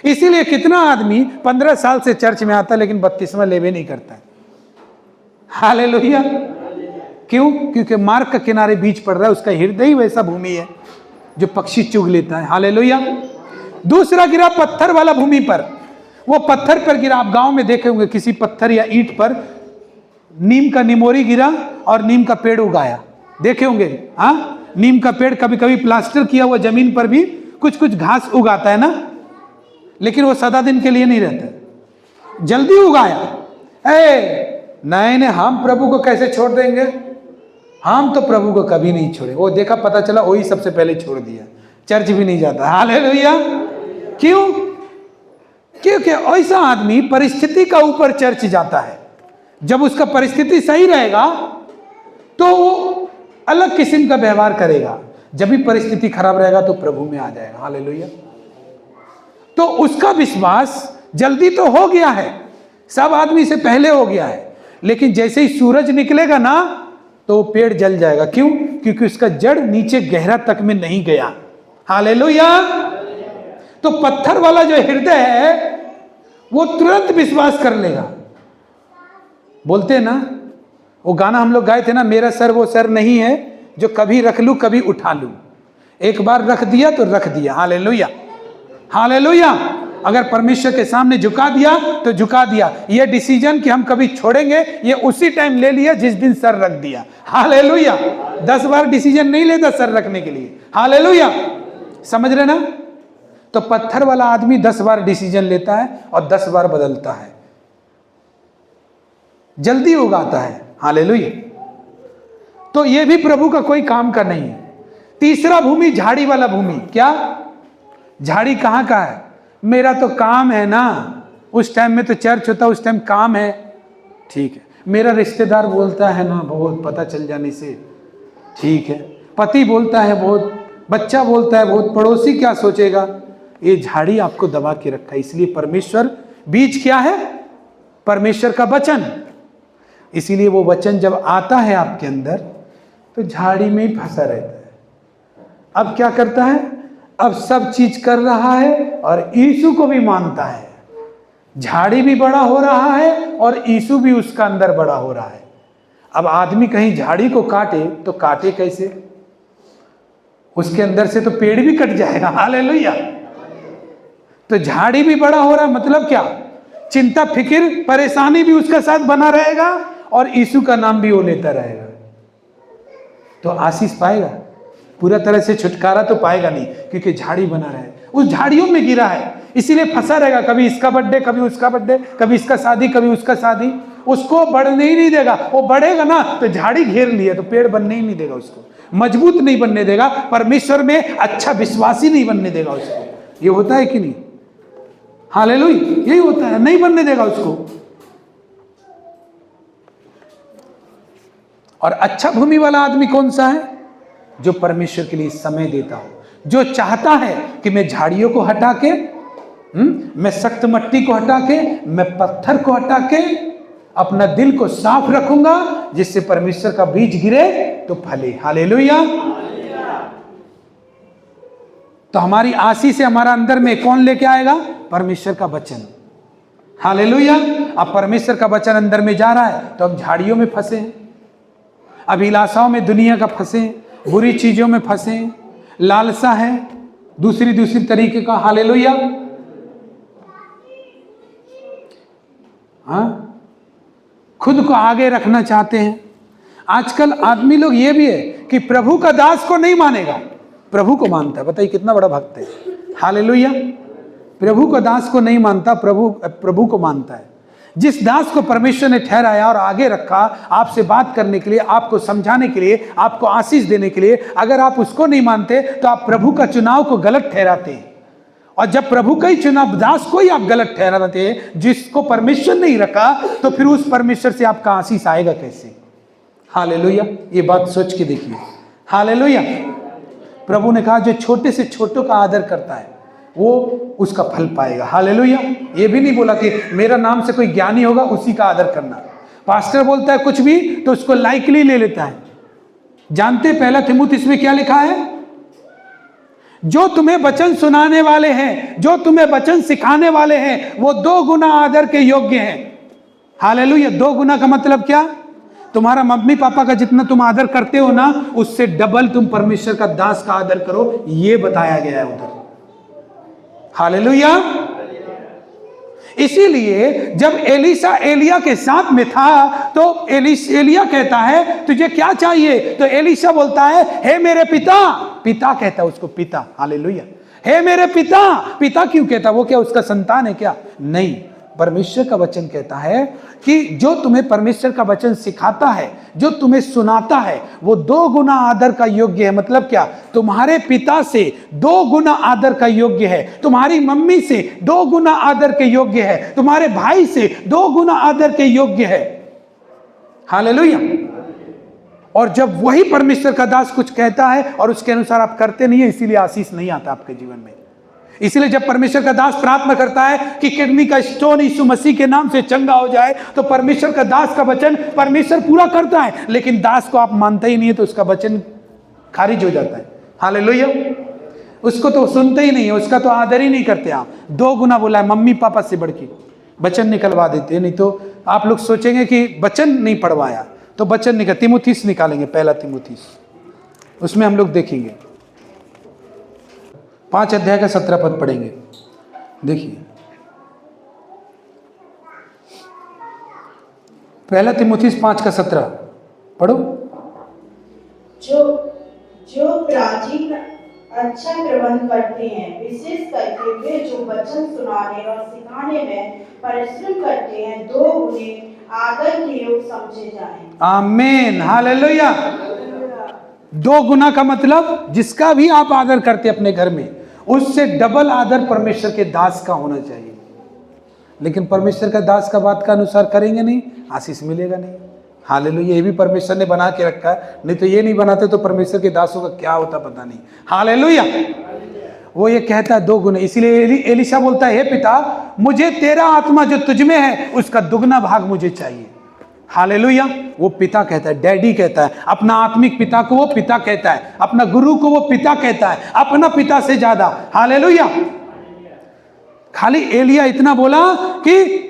इसीलिए कितना आदमी 15 साल से चर्च में आता है लेकिन बपतिस्मा लेवे नहीं करता है। हालेलुया। क्यों? क्योंकि मार्ग का किनारे बीज पड़ रहा है, उसका हृदय ही वैसा भूमि है जो पक्षी चुग लेता है। हालेलुया। दूसरा गिरा पत्थर वाला भूमि पर, वो पत्थर पर गिरा। आप गांव में देखे होंगे किसी पत्थर या ईंट पर नीम का निमोरी गिरा और नीम का पेड़ उगाया, देखे होंगे। हाँ, नीम का पेड़ कभी कभी प्लास्टर किया हुआ जमीन पर भी कुछ कुछ घास उगाता है ना, लेकिन वो सदा दिन के लिए नहीं रहता, जल्दी उगाया। नहीं, हम प्रभु को कैसे छोड़ देंगे? हम तो प्रभु को कभी नहीं छोड़े। वो देखा, पता चला वही सबसे पहले छोड़ दिया, चर्च भी नहीं जाता। हालेलुया। क्यों? क्योंकि ऐसा आदमी परिस्थिति का ऊपर चर्च जाता है। जब उसका परिस्थिति सही रहेगा तो वो अलग किस्म का व्यवहार करेगा, जब भी परिस्थिति खराब रहेगा तो प्रभु में आ जाएगा। हालेलुया। तो उसका विश्वास जल्दी तो हो गया है, सब आदमी से पहले हो गया है, लेकिन जैसे ही सूरज निकलेगा ना तो पेड़ जल जाएगा। क्यों? क्योंकि उसका जड़ नीचे गहरा तक में नहीं गया। हालेलुया। तो पत्थर वाला जो हृदय है वो तुरंत विश्वास कर लेगा। बोलते हैं ना, वो गाना हम लोग गाए थे ना, मेरा सर वो सर नहीं है जो कभी रख लूं कभी उठा लूं, एक बार रख दिया तो रख दिया। हालेलुया। हालेलुया। अगर परमेश्वर के सामने झुका दिया तो झुका दिया। ये डिसीजन कि हम कभी छोड़ेंगे, ये उसी टाइम ले लिया जिस दिन सर रख दिया। हालेलुया। 10 बार डिसीजन नहीं लेता सर रखने के लिए। हालेलुया। समझ रहे ना? तो पत्थर वाला आदमी 10 बार डिसीजन लेता है और 10 बार बदलता है, जल्दी उगाता है। हालेलुया। तो ये भी प्रभु का कोई काम का नहीं है। तीसरा भूमि झाड़ी वाला भूमि। क्या? झाड़ी कहाँ का है? मेरा तो काम है ना, उस टाइम में तो चर्च होता, उस टाइम काम है, ठीक है। मेरा रिश्तेदार बोलता है ना बहुत, पता चल जाने से, ठीक है। पति बोलता है बहुत, बच्चा बोलता है बहुत, पड़ोसी क्या सोचेगा? ये झाड़ी आपको दबा के रखा है। इसलिए परमेश्वर, बीज क्या है? परमेश्वर का वचन। इसीलिए वो वचन जब आता है आपके अंदर तो झाड़ी में ही फंसा रहता है। अब क्या करता है? अब सब चीज कर रहा है और यीशु को भी मानता है। झाड़ी भी बड़ा हो रहा है और यीशु भी उसका अंदर बड़ा हो रहा है। अब आदमी कहीं झाड़ी को काटे तो काटे कैसे? उसके अंदर से तो पेड़ भी कट जाएगा। हालेलुया। तो झाड़ी भी बड़ा हो रहा है, मतलब क्या? चिंता फिक्र परेशानी भी उसका साथ बना रहेगा और यीशु का नाम भी वो लेता रहेगा। तो आशीष पाएगा, पूरा तरह से छुटकारा तो पाएगा नहीं, क्योंकि झाड़ी बना रहे, उस झाड़ियों में गिरा है, इसीलिए फंसा रहेगा। कभी इसका बर्थडे, कभी उसका बर्थडे, कभी इसका शादी, कभी उसका शादी। उसको बढ़ने ही नहीं देगा। वो बढ़ेगा ना तो झाड़ी घेर लिया तो पेड़ बनने ही नहीं देगा, उसको मजबूत नहीं बनने देगा, परमेश्वर में अच्छा विश्वासी नहीं बनने देगा उसको। ये होता है कि नहीं? हालेलुया। यही होता है, नहीं बनने देगा उसको। और अच्छा भूमि वाला आदमी कौन सा है? जो परमेश्वर के लिए समय देता हो, जो चाहता है कि मैं झाड़ियों को हटा के, मैं सख्त मट्टी को हटा के, मैं पत्थर को हटा के अपना दिल को साफ रखूंगा, जिससे परमेश्वर का बीज गिरे तो फले। हालेलुया। तो हमारी आशीष से हमारा अंदर में कौन लेके आएगा? परमेश्वर का वचन। हालेलुया। अब परमेश्वर का वचन अंदर में जा रहा है तो हम झाड़ियों में फंसे हैं, अभिलाषाओं में दुनिया का फंसे, बुरी चीजों में फंसे, लालसा है दूसरी तरीके का। हालेलुया। हाँ, खुद को आगे रखना चाहते हैं। आजकल आदमी लोग ये भी है कि प्रभु का दास को नहीं मानेगा, प्रभु को मानता है। बताइए कितना बड़ा भक्त है। हालेलुया। प्रभु का दास को नहीं मानता, प्रभु को मानता है। जिस दास को परमेश्वर ने ठहराया और आगे रखा आपसे बात करने के लिए, आपको समझाने के लिए, आपको आशीष देने के लिए, अगर आप उसको नहीं मानते तो आप प्रभु का चुनाव को गलत ठहराते हैं। और जब प्रभु का ही चुनाव दास को ही आप गलत ठहराते हैं, जिसको परमेश्वर नहीं रखा, तो फिर उस परमेश्वर से आपका आशीष आएगा कैसे? हालेलुया। ये बात सोच के देखिए। हालेलुया। प्रभु ने कहा जो छोटे से छोटों का आदर करता है वो उसका फल पाएगा। हालेलुया। ये भी नहीं बोला कि मेरा नाम से कोई ज्ञानी होगा उसी का आदर करना। पास्टर बोलता है कुछ भी तो उसको लाइकली ले लेता है, जानते पहला तिमुथियुस में क्या लिखा है? जो तुम्हें वचन सुनाने वाले हैं, जो तुम्हें वचन सिखाने वाले हैं, वो 2 गुना आदर के योग्य हैं। हालेलुया। 2 गुना का मतलब क्या? तुम्हारा मम्मी पापा का जितना तुम आदर करते हो ना, उससे डबल तुम परमेश्वर का दास का आदर करो, ये बताया गया है उधर। हालेलुया। इसीलिए जब एलीशा एलिया के साथ में था तो एलिया कहता है तुझे क्या चाहिए? तो एलीशा बोलता है हे मेरे पिता। पिता कहता है उसको, पिता। हालेलुया। हे मेरे पिता। पिता क्यों कहता? वो क्या उसका संतान है क्या? नहीं, परमेश्वर का वचन कहता है कि जो तुम्हें परमेश्वर का वचन सिखाता है, जो तुम्हें सुनाता है, वो 2 गुना आदर का योग्य है। मतलब क्या? तुम्हारे पिता से 2 गुना आदर का योग्य है, तुम्हारी मम्मी से 2 गुना आदर के योग्य है, तुम्हारे भाई से 2 गुना आदर के योग्य है। हालेलुया। और जब वही परमेश्वर का दास कुछ कहता है और उसके अनुसार आप करते नहीं है, इसीलिए आशीष नहीं आता आपके जीवन में। इसलिए जब परमेश्वर का दास प्रार्थना करता है कि किडनी का स्टोन यीशु मसीह के नाम से चंगा हो जाए, तो परमेश्वर का दास का वचन परमेश्वर पूरा करता है, लेकिन दास को आप मानते ही नहीं है तो उसका वचन खारिज हो जाता है। हालेलुया। उसको तो सुनते ही नहीं है, उसका तो आदर ही नहीं करते आप। 2 गुना बोला है, मम्मी पापा से बढ़ के वचन निकलवा देते हैं। नहीं तो आप लोग सोचेंगे कि वचन नहीं पढ़वाया, तो वचन निकल तिमुथियुस निकालेंगे, पहला तिमुथियुस, उसमें हम लोग देखेंगे 5 अध्याय का 17 पद पढ़ेंगे। देखिए, पहला तिमुथियुस 5 का 17 पढ़ो। जो प्राचीन अच्छा प्रबंध करते हैं, विशेष करके वे जो वचन सुनाने और सिखाने में परिश्रम करते हैं, 2 गुने आदर के योग समझे जाएं। आमीन। हालेलुया। 2 गुना का मतलब जिसका भी आप आदर करते अपने घर में, उससे डबल आदर परमेश्वर के दास का होना चाहिए। लेकिन परमेश्वर का दास का बात का अनुसार करेंगे नहीं, आशीष मिलेगा नहीं। हालेलुया। ये भी परमेश्वर ने बना के रखा है, नहीं तो ये नहीं बनाते तो परमेश्वर के दासों का क्या होता पता नहीं। हालेलुया। वो ये कहता है 2 गुना। इसीलिए एलीशा बोलता है हे पिता, मुझे तेरा आत्मा जो तुझ में है उसका दुगना भाग मुझे चाहिए। हालेलुया। वो पिता कहता है, डैडी कहता है, अपना आत्मिक पिता को वो पिता कहता है, अपना गुरु को वो पिता कहता है, अपना पिता से ज्यादा। हालेलुया। खाली एलिया इतना बोला कि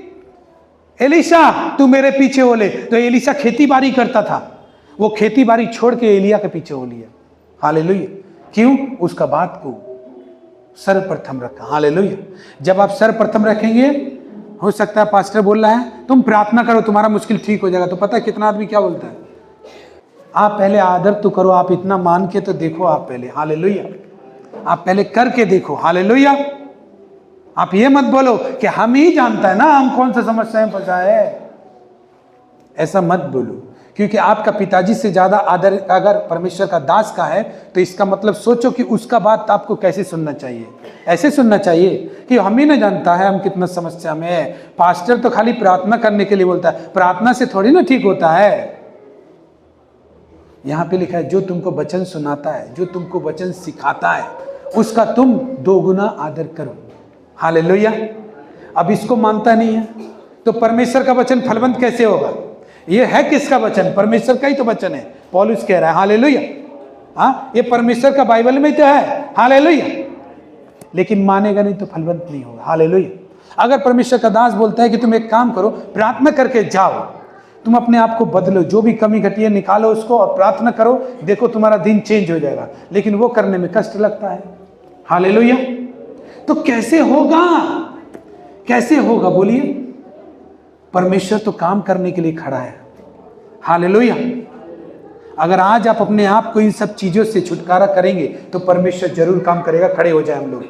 एलीशा तू मेरे पीछे हो ले, तो एलीशा खेती बाड़ी करता था, वो खेती बाड़ी छोड़ के एलिया के पीछे हो लिया। हालेलुया। क्यों? उसका बात को सर्वप्रथम रखा। हालेलुया। जब आप सर्वप्रथम रखेंगे, हो सकता है पास्टर बोल रहा है तुम प्रार्थना करो तुम्हारा मुश्किल ठीक हो जाएगा, तो पता है कितना आदमी क्या बोलता है, आप पहले आदर तो करो, आप इतना मान के तो देखो आप पहले। हालेलुया। आप पहले करके देखो। हालेलुया। आप ये मत बोलो कि हम ही जानता है ना हम कौन सा समस्या में फंसा है, ऐसा मत बोलो, क्योंकि आपका पिताजी से ज्यादा आदर अगर परमेश्वर का दास का है, तो इसका मतलब सोचो कि उसका बात आपको कैसे सुनना चाहिए। ऐसे सुनना चाहिए कि हम ही ना जानता है हम कितना समस्या में है, पास्टर तो खाली प्रार्थना करने के लिए बोलता है, प्रार्थना से थोड़ी ना ठीक होता है। यहाँ पे लिखा है जो तुमको वचन सुनाता है, जो तुमको वचन सिखाता है, उसका तुम 2 गुना आदर करो। हालेलुया। अब इसको मानता नहीं है तो परमेश्वर का वचन फलवंत कैसे होगा? ये है किसका वचन? परमेश्वर का ही तो वचन है। पौलुस कह रहा है। हालेलुया। हाँ, ये परमेश्वर का बाइबल में तो है। हालेलुया। लेकिन मानेगा नहीं तो फलवंत नहीं होगा। हालेलुया। अगर परमेश्वर का दास बोलता है कि तुम एक काम करो, प्रार्थना करके जाओ, तुम अपने आप को बदलो, जो भी कमी घटी है निकालो उसको और प्रार्थना करो, देखो तुम्हारा दिन चेंज हो जाएगा। लेकिन वो करने में कष्ट लगता है। हालेलुया। तो कैसे होगा? कैसे होगा बोलिए? परमेश्वर तो काम करने के लिए खड़ा है। हालेलुया। अगर आज आप अपने आप को इन सब चीजों से छुटकारा करेंगे तो परमेश्वर जरूर काम करेगा। खड़े हो जाए हम लोग।